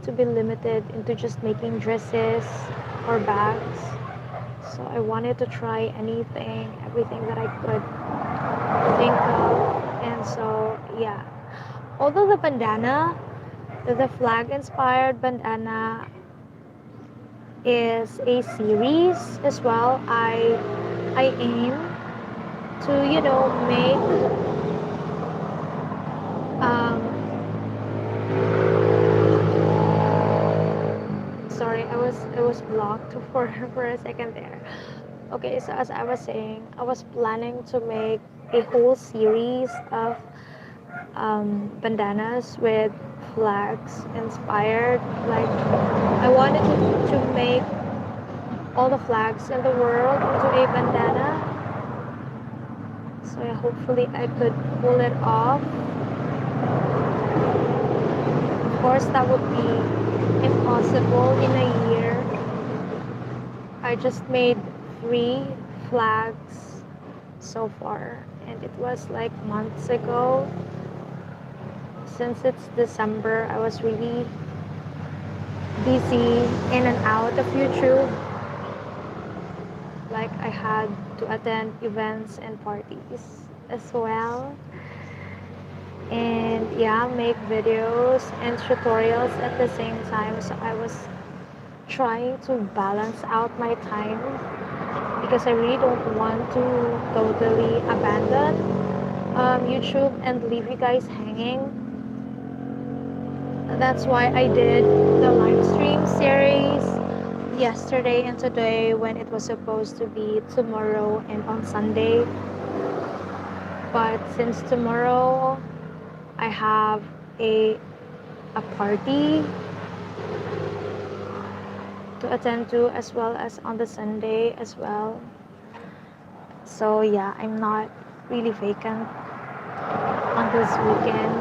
to be limited into just making dresses or bags, so I wanted to try everything that I could think of. And so, yeah. Although the flag inspired bandana is a series as well, I aim to, make sorry, I was blocked for a second there. Okay, so as I was saying, I was planning to make a whole series of bandanas with flags inspired. Like, I wanted to make all the flags in the world into a bandana. So yeah, hopefully I could pull it off. Of course, that would be impossible in a year. I just made 3 flags so far, and it was like months ago. Since it's December, I was really busy in and out of YouTube. Like, I had to attend events and parties as well. And yeah, make videos and tutorials at the same time. So I was trying to balance out my time because I really don't want to totally abandon YouTube and leave you guys hanging. That's why I did the live stream series yesterday and today when it was supposed to be tomorrow and on Sunday. But since tomorrow I have a a party to attend to as well as on the Sunday as well. So yeah, I'm not really vacant on this weekend,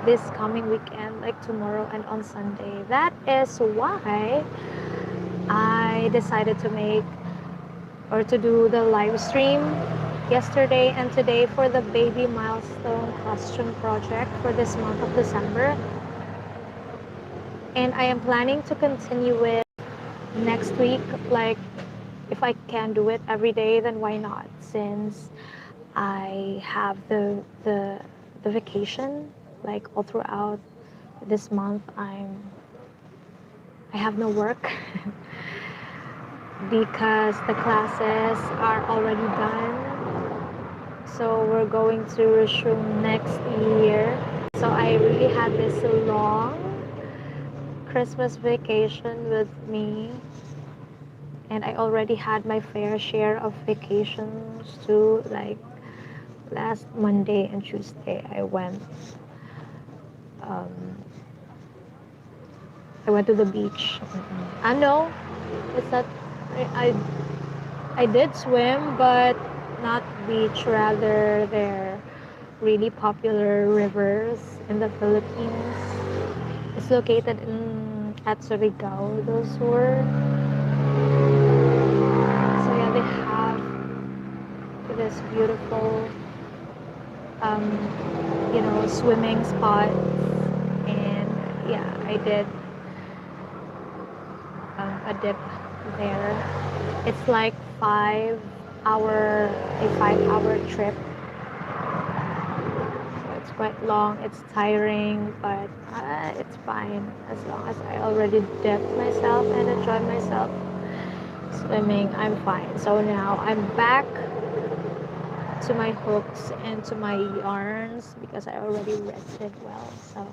this coming weekend, like tomorrow and on Sunday. That is why I decided to make or to do the live stream yesterday and today for the baby milestone costume project for this month of December. And I am planning to continue it next week. Like, if I can do it every day, then why not? Since I have the vacation, like all throughout this month, I have no work because the classes are already done. So we're going to resume next year. So I really had this long Christmas vacation with me, and I already had my fair share of vacations too. Like last Monday and Tuesday, um, I went to the beach. I know it's not. I I did swim, but not beach. Rather, they're really popular rivers in the Philippines. It's located in at Surigao del Sur. So yeah, they have this beautiful, um, swimming spots, and yeah, I did a dip there. It's like 5 hour trip. So it's quite long. It's tiring, but it's fine as long as I already dipped myself and enjoyed myself swimming. I'm fine. So now I'm back to my hooks and to my yarns because I already rested well. So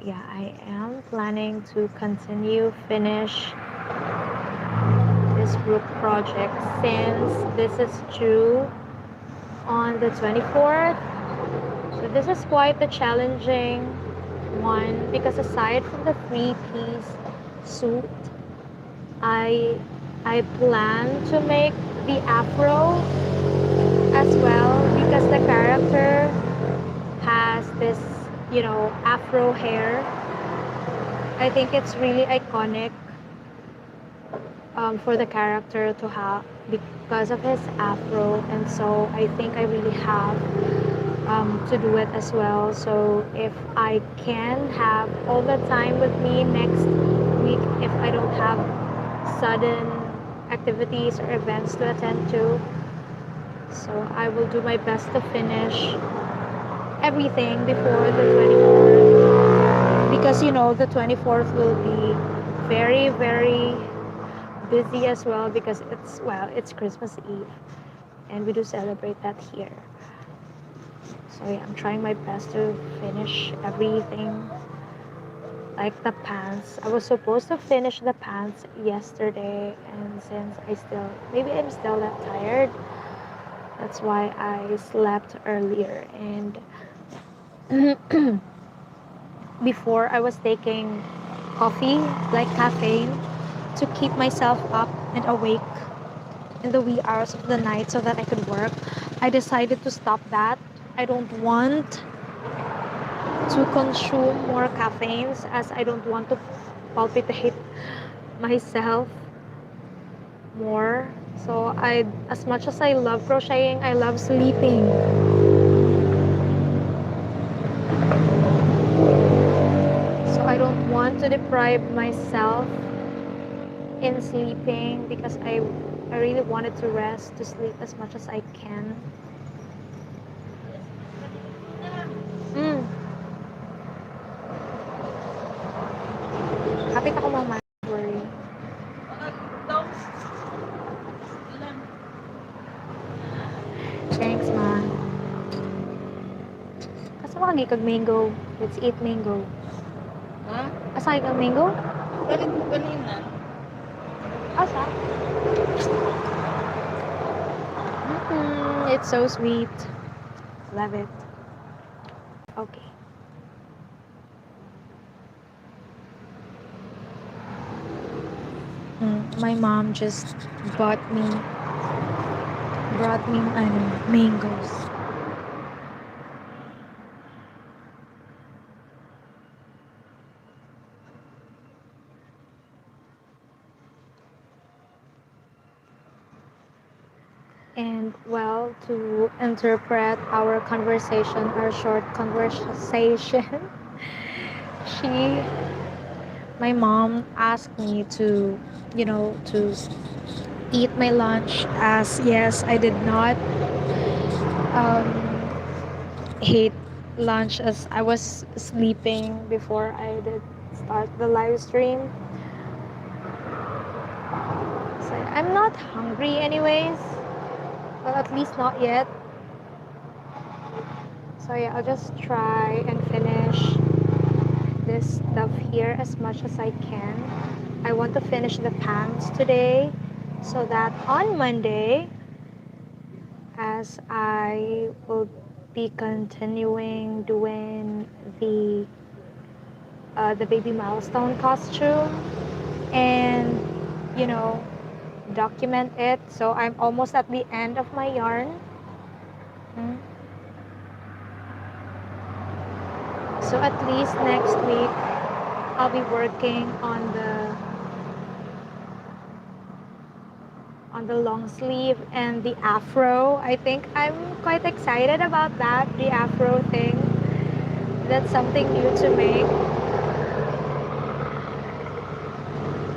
yeah, I am planning to continue finish this Brook project since this is due on the 24th. So this is quite a challenging one because aside from the three-piece suit, I plan to make the afro as well because the character has this, afro hair. I think it's really iconic for the character to have because of his afro, and so I think I really have to do it as well. So if I can have all the time with me next week, if I don't have sudden activities or events to attend to, so I will do my best to finish everything before the 24th because the 24th will be very, very busy as well because it's Christmas Eve and we do celebrate that here. So yeah, I'm trying my best to finish everything. Like the pants, I was supposed to finish the pants yesterday, and since I'm still that tired, that's why I slept earlier. And before I was taking coffee, like caffeine, to keep myself up and awake in the wee hours of the night so that I could work. I decided to stop that. I don't want to consume more caffeines as I don't want to palpitate myself more. So as much as I love crocheting, I love sleeping. So I don't want to deprive myself in sleeping because I really wanted to rest, to sleep as much as I can. Kapit ako, mama. Don't worry. Thanks, ma. Kasi makagi kag mango. Let's eat mango. Ha? Aside ng mango? Galit mo kanina. Asa? It's so sweet. Love it. Okay. My mom just bought me, brought me mangoes. And well, to interpret our conversation, our short conversation, she, my mom asked me to, to eat my lunch, as yes, I did not um, hate lunch, as I was sleeping before I did start the live stream. So I'm not hungry anyways. Well, at least not yet. So yeah, I'll just try and finish this stuff here as much as I can. I want to finish the pants today so that on Monday, as I will be continuing doing the baby milestone costume and you know document it. So I'm almost at the end of my yarn. Mm. So at least next week I'll be working on the long sleeve and the afro. I think I'm quite excited about that, the afro thing. That's something new to make.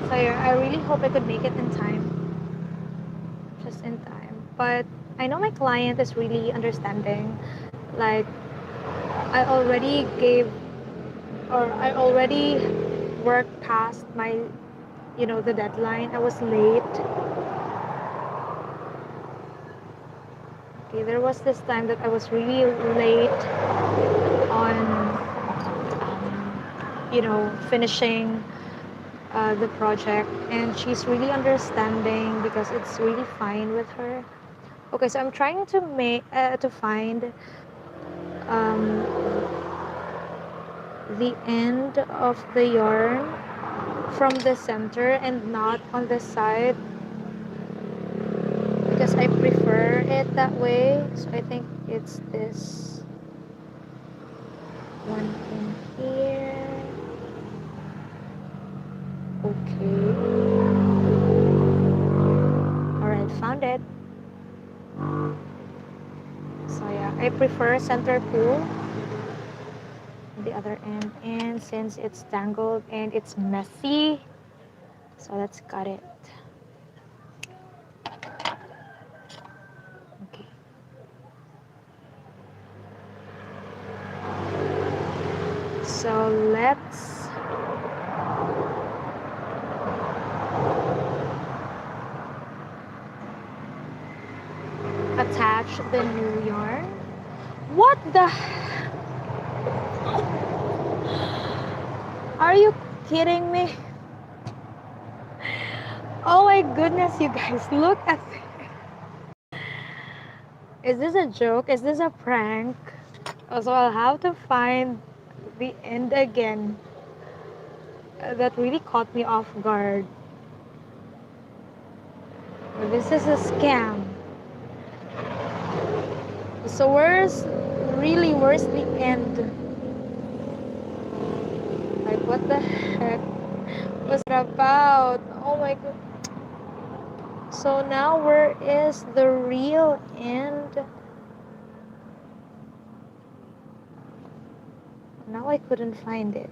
So yeah, I really hope I could make it in time. Just in time. But I know my client is really understanding. Like I already gave or I already worked past my the deadline. I was late. Okay, there was this time that I was really late on finishing the project, and she's really understanding because it's really fine with her. Okay, so I'm trying to find um, the end of the yarn from the center and not on the side because I prefer it that way. So I think it's this one in here. Okay. Alright, found it. So yeah, I prefer center pull the other end, and since it's tangled and it's messy, so let's cut it. Okay. So let's attach the new yarn. What the? Are you kidding me? Oh my goodness, you guys, look at this. Is this a joke? Is this a prank? So I'll have to find the end again. That really caught me off guard. This is a scam. So where's the end? Like what the heck was it about? Oh my god. So now where is the real end? Now I couldn't find it.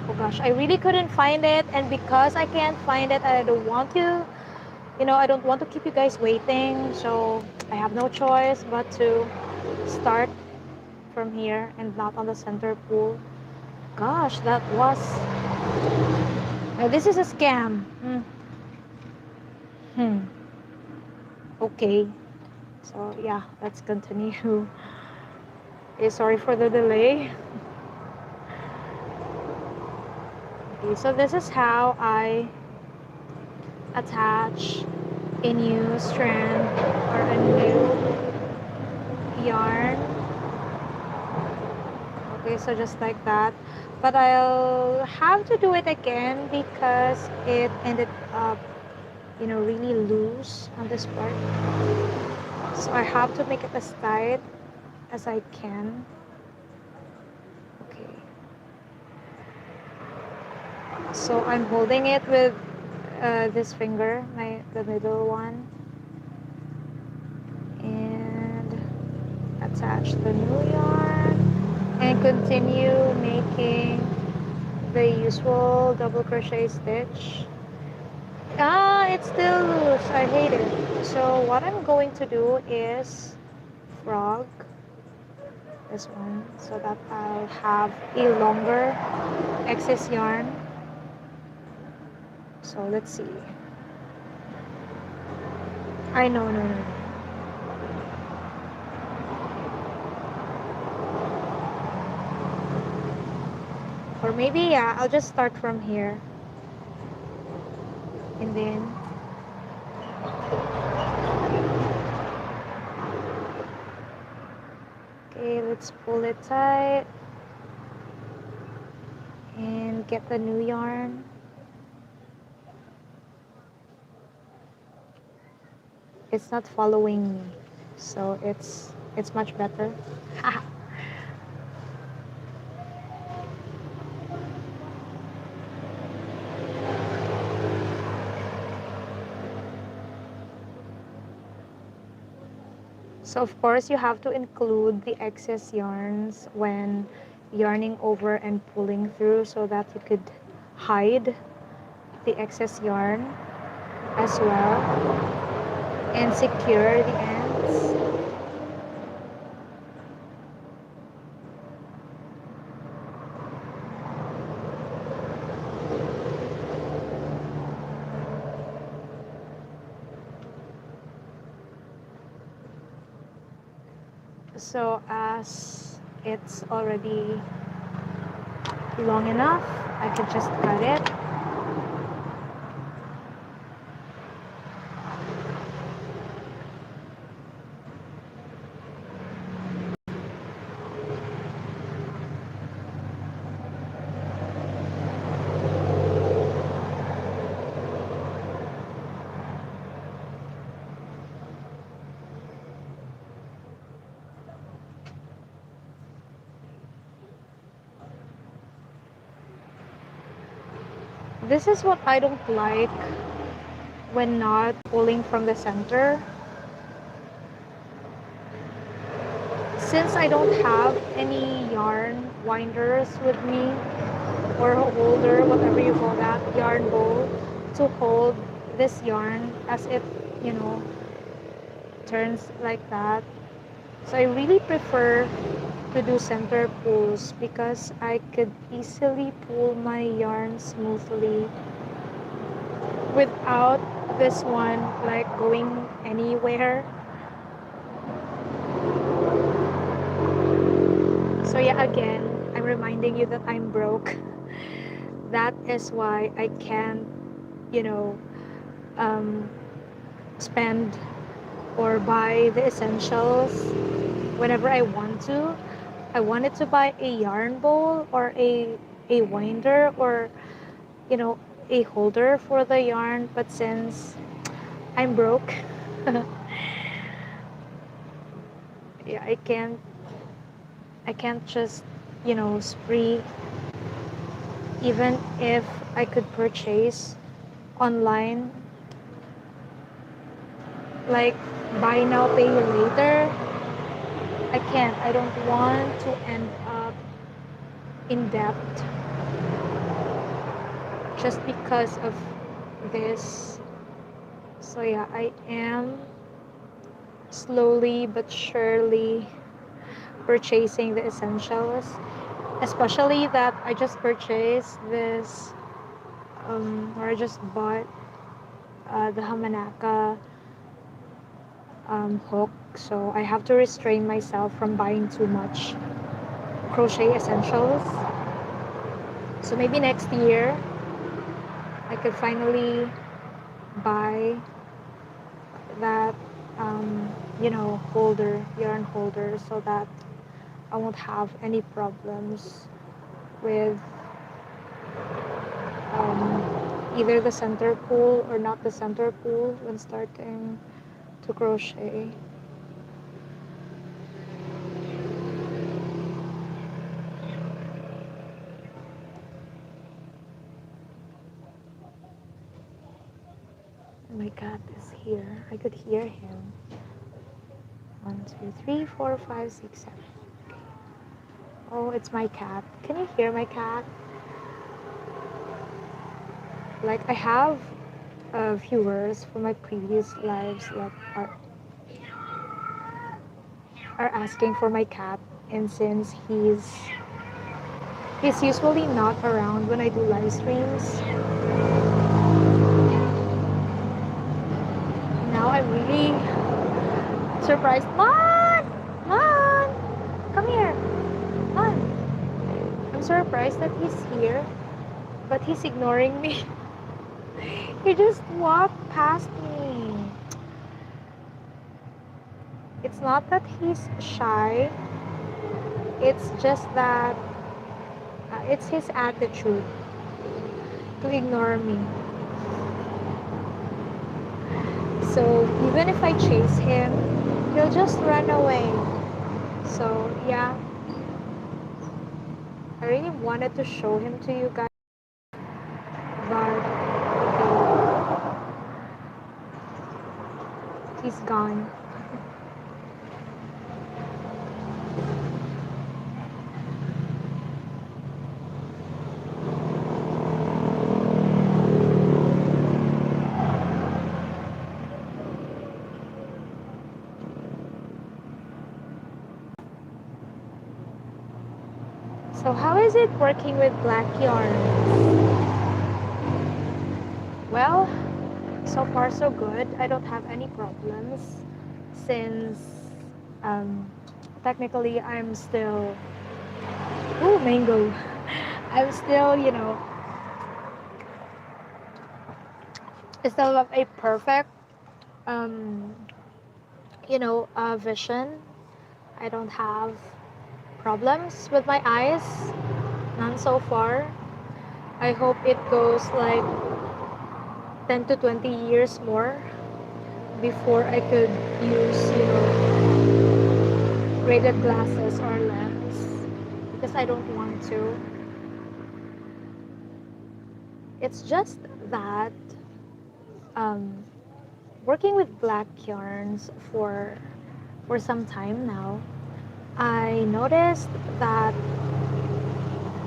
Oh gosh, I really couldn't find it, and because I can't find it, I don't want to, I don't want to keep you guys waiting, so I have no choice but to start from here and not on the center pool. Gosh, that was... this is a scam. Hmm. Okay. So yeah, let's continue. Okay, sorry for the delay. Okay, so this is how I attach a new strand or a new yarn. Okay, so just like that. But I'll have to do it again because it ended up, really loose on this part. So I have to make it as tight as I can. Okay. So I'm holding it with this finger, the middle one, and attach the new yarn and continue making the usual double crochet stitch. Ah, it's still loose. I hate it. So what I'm going to do is frog this one so that I'll have a longer excess yarn. So let's see. I know, no, no, no. Or maybe, yeah, I'll just start from here. And then, okay, let's pull it tight and get the new yarn. It's not following me, so it's much better. So of course you have to include the excess yarns when yarning over and pulling through so that you could hide the excess yarn as well and secure the ends. So as it's already long enough, I could just cut it. This is what I don't like when not pulling from the center. Since I don't have any yarn winders with me, or a holder, whatever you call that, yarn bowl, to hold this yarn as it, you know, turns like that. So I really prefer to do center pulls because I could easily pull my yarn smoothly without this one like going anywhere. So yeah, again, I'm reminding you that I'm broke. That is why I can't, you know, um, spend or buy the essentials whenever I want to. I wanted to buy a yarn bowl or a winder or, you know, a holder for the yarn, but since I'm broke, yeah, I can't just, spree. Even if I could purchase online, like buy now pay later, I can't. I don't want to end up in debt just because of this. So yeah, I am slowly but surely purchasing the essentials, especially that I just purchased this, or I just bought the Hamanaka hook, so I have to restrain myself from buying too much crochet essentials. So maybe next year I could finally buy that holder, yarn holder, so that I won't have any problems with either the center pull or not the center pull when starting to crochet. Oh my cat is here. I could hear him. 1, 2, 3, 4, 5, 6, 7. Oh, it's my cat. Can you hear my cat? Like, I have viewers from my previous lives that are asking for my cat, and since he's usually not around when I do live streams, now I'm really surprised. Man, come here, man. I'm surprised that he's here, but he's ignoring me. He just walked past me. It's not that he's shy, it's just that it's his attitude to ignore me. So even if I chase him, he'll just run away. So yeah, I really wanted to show him to you guys, but he's gone. So how is it working with black yarn? Well, so far so good. I don't have any problems since technically I'm still mango. I'm still, still have a perfect vision. I don't have problems with my eyes, none so far. I hope it goes like 10 to 20 years more before I could use, graded glasses or lens, because I don't want to. It's just that working with black yarns for some time now, I noticed that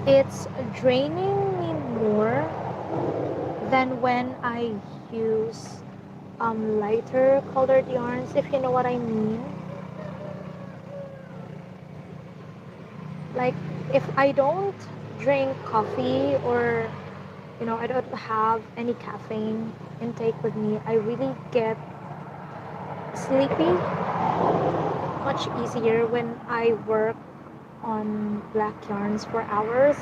it's draining me more than when I use lighter colored yarns, if you know what I mean. Like, if I don't drink coffee, or I don't have any caffeine intake with me, I really get sleepy much easier when I work on black yarns for hours.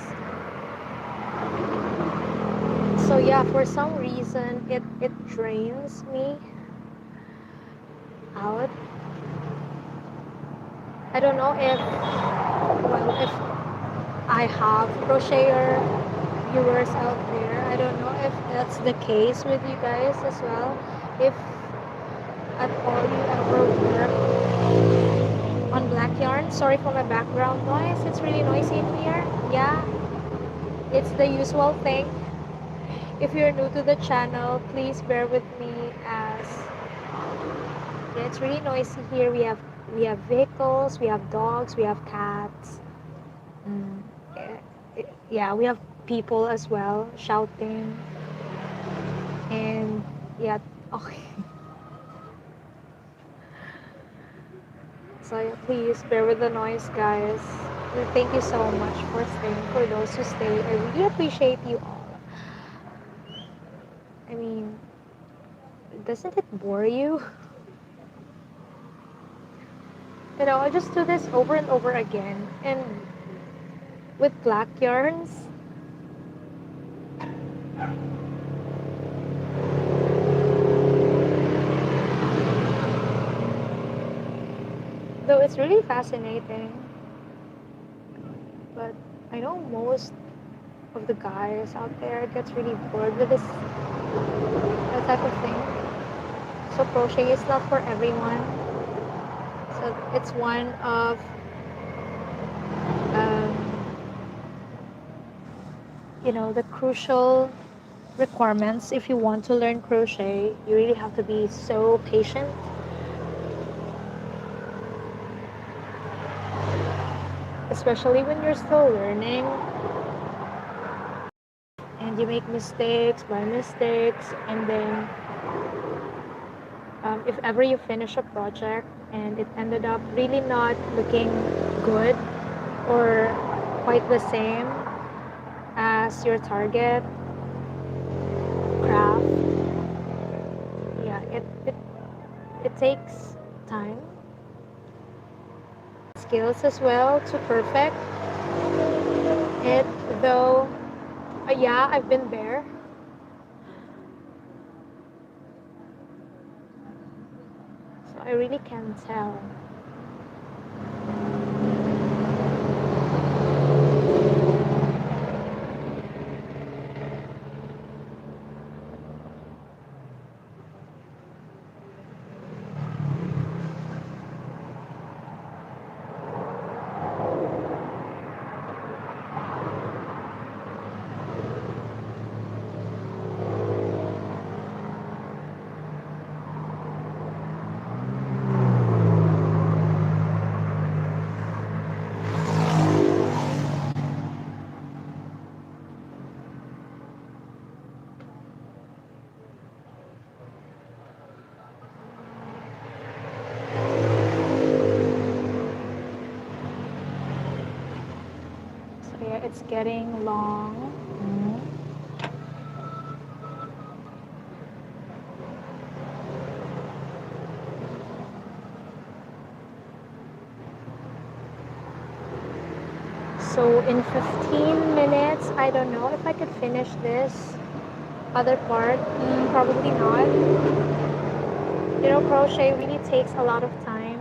So yeah, for some reason it drains me out. I don't know if I have crocheter viewers out there. I don't know if that's the case with you guys as well. If at all you ever work on black yarn. Sorry for my background noise. It's really noisy in here. Yeah, it's the usual thing. If you're new to the channel, please bear with me, as yeah, it's really noisy here. We have vehicles, we have dogs, we have cats. Yeah, we have people as well shouting, and yeah, okay. So yeah, please bear with the noise, guys. Thank you so much for staying. For those who stay, I really appreciate you all. I mean, Doesn't it bore you? I just do this over and over again. And with black yarns, though it's really fascinating, but I know most of the guys out there gets really bored with this type of thing. So crochet is not for everyone. So it's one of um, the crucial requirements if you want to learn crochet. You really have to be so patient, especially when you're still learning and you make mistakes by mistakes, and then if ever you finish a project and it ended up really not looking good or quite the same as your target craft, yeah, it takes time, skills as well to perfect it, though yeah, I've been there. So I really can tell. So yeah, it's getting long. So in 15 minutes, I don't know if I could finish this other part. Probably not. Crochet really takes a lot of time,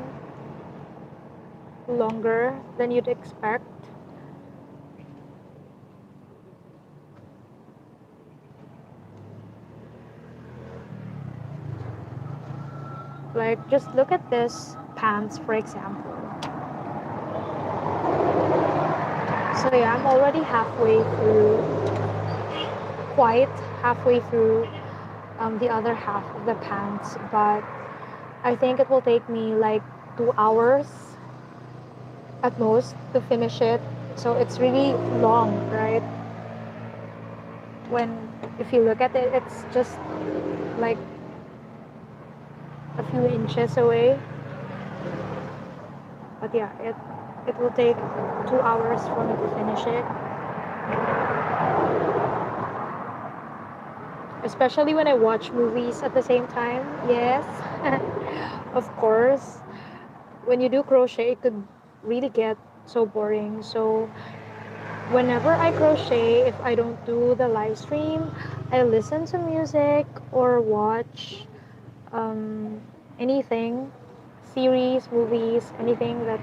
longer than you'd expect. Like, just look at this pants, for example. So yeah, I'm already quite halfway through the other half of the pants, but I think it will take me like 2 hours at most to finish it. So it's really long, right? If you look at it, it's just like a few inches away. But yeah, it will take 2 hours for me to finish it. Especially when I watch movies at the same time. Yes, of course. When you do crochet, it could really get so boring. So whenever I crochet, if I don't do the live stream, I listen to music or watch um, anything, series, movies, anything that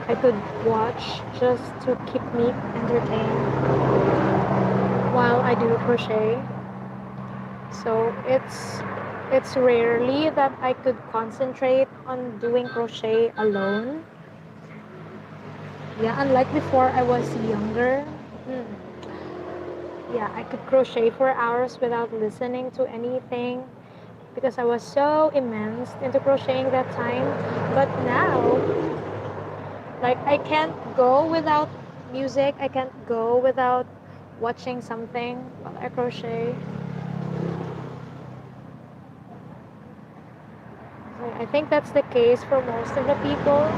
I could watch just to keep me entertained while I do crochet. So it's rarely that I could concentrate on doing crochet alone. Yeah, unlike before I was younger. Yeah, I could crochet for hours without listening to anything because I was so immersed into crocheting that time. But now, like, I can't go without music. I can't go without watching something while I crochet. So I think that's the case for most of the people.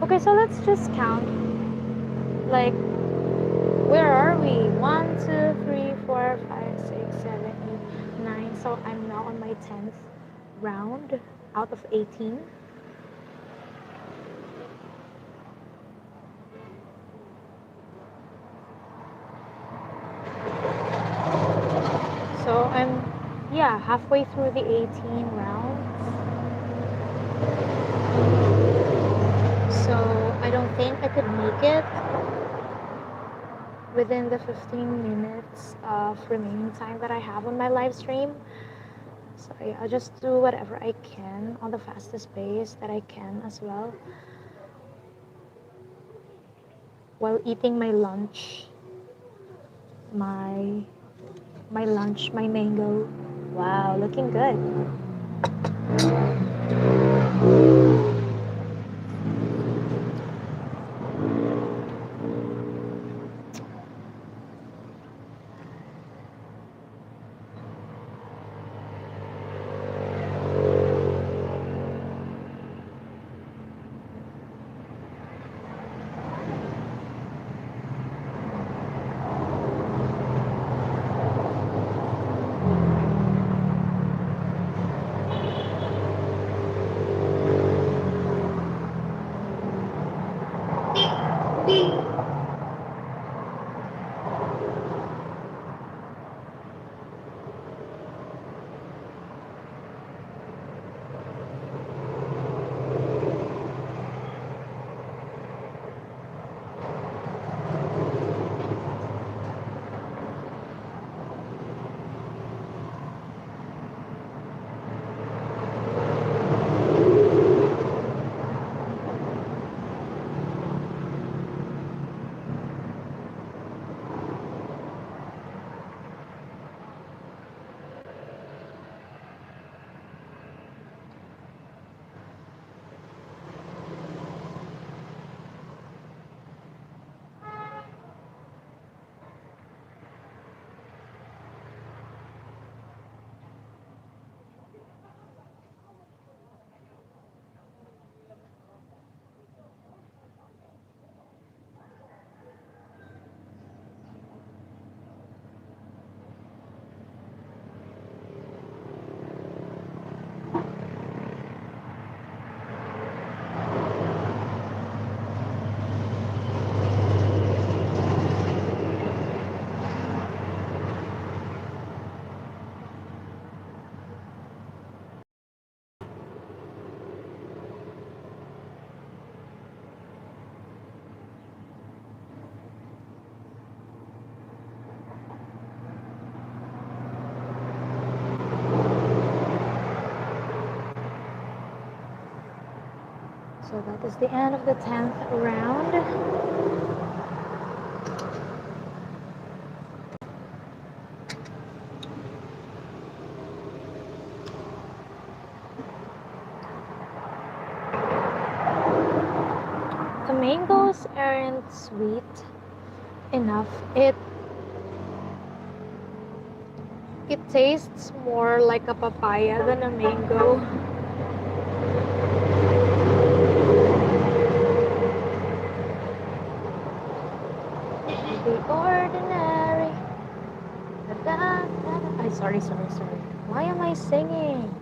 Okay, so let's just count. Like, where are we? 1, 2, 3, 4, 5, 6, 7, 8, 9. So I'm now on my 10th round out of 18. So I'm, yeah, halfway through the 18 rounds. So I don't think I could make it within the 15 minutes of remaining time that I have on my live stream. So yeah, I'll just do whatever I can on the fastest pace that I can as well, while eating my lunch, my my mango. Wow, looking good. So that is the end of the 10th round. The mangoes aren't sweet enough. It tastes more like a papaya than a mango. The ordinary. Ay, sorry. Why am I singing?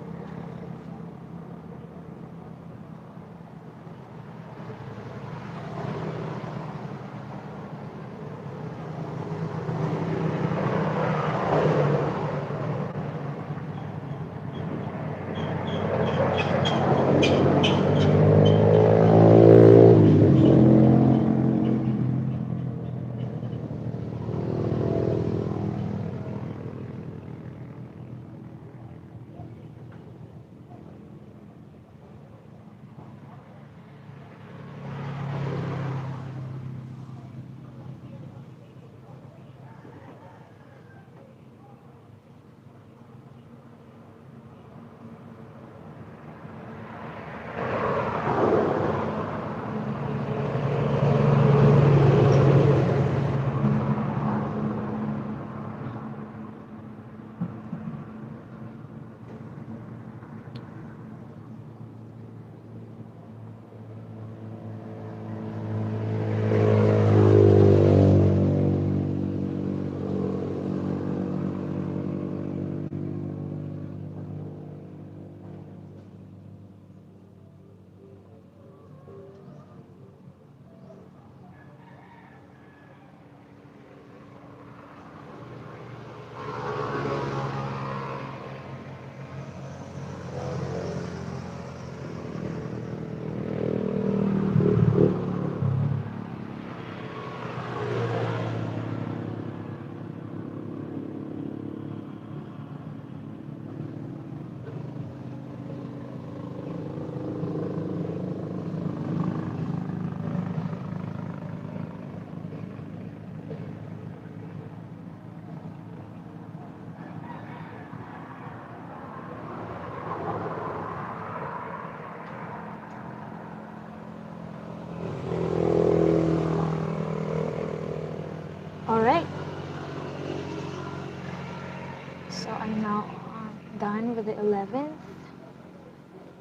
11th.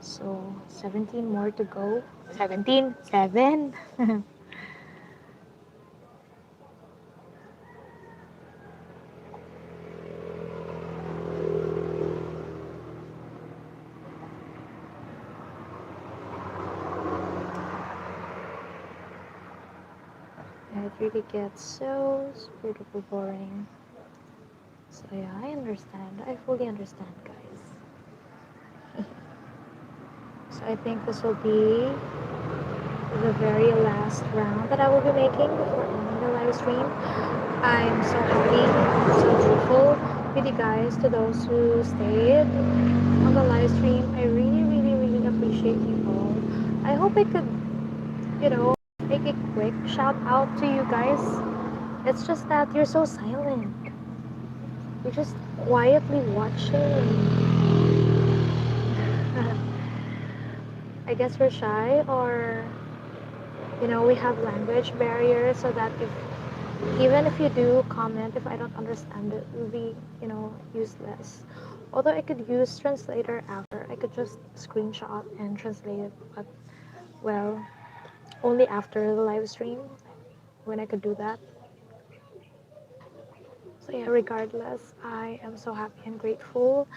So 17 more to go. 17? 7? It really gets so beautiful boring. So yeah, I understand. I fully understand, guys. So I think this will be the very last round that I will be making before ending the live stream. I'm so happy, so grateful with you guys, to those who stayed on the live stream. I really, really, really appreciate you all. I hope I could, you know, make a quick shout out to you guys. It's just that you're so silent. You're just quietly watching. I guess we're shy, or we have language barriers, so that if even if you do comment, if I don't understand it, it will be useless. Although I could use translator after, I could just screenshot and translate it, but well, only after the live stream when I could do that. So yeah, regardless, I am so happy and grateful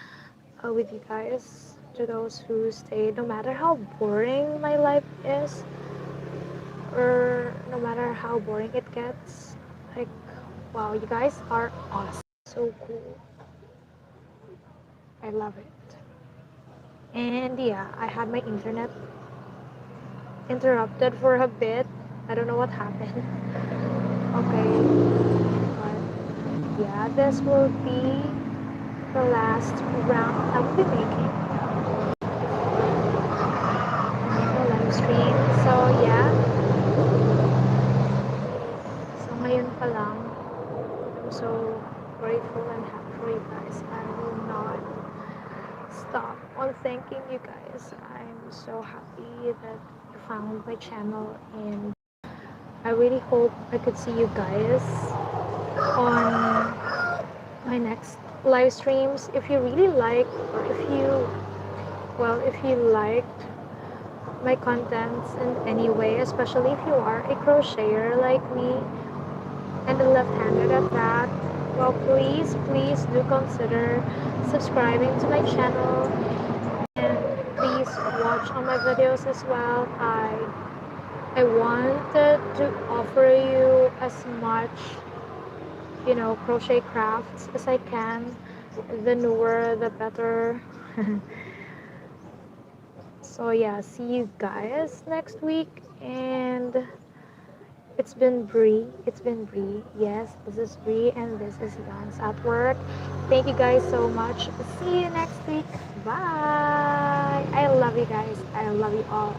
with you guys, to those who stayed, no matter how boring my life is, or no matter how boring it gets. Like, wow, you guys are awesome. So cool. I love it. And yeah, I had my internet interrupted for a bit. I don't know what happened. Okay, but yeah, this will be the last round I will be making the live stream. So yeah, so ngayon pa lang, I'm so grateful and happy for you guys. I will not stop on thanking you guys. I'm so happy that you found my channel, and I really hope I could see you guys on my next live streams. If you really like, or if you liked my contents in any way, especially if you are a crocheter like me and a left-handed at that, well, please do consider subscribing to my channel, and please watch all my videos as well. I wanted to offer you as much crochet crafts as I can. The newer the better. So yeah, see you guys next week. And it's been Bree. Yes, this is Bree, and this is Yans at Work. Thank you guys so much. See you next week. Bye. I love you guys. I love you all.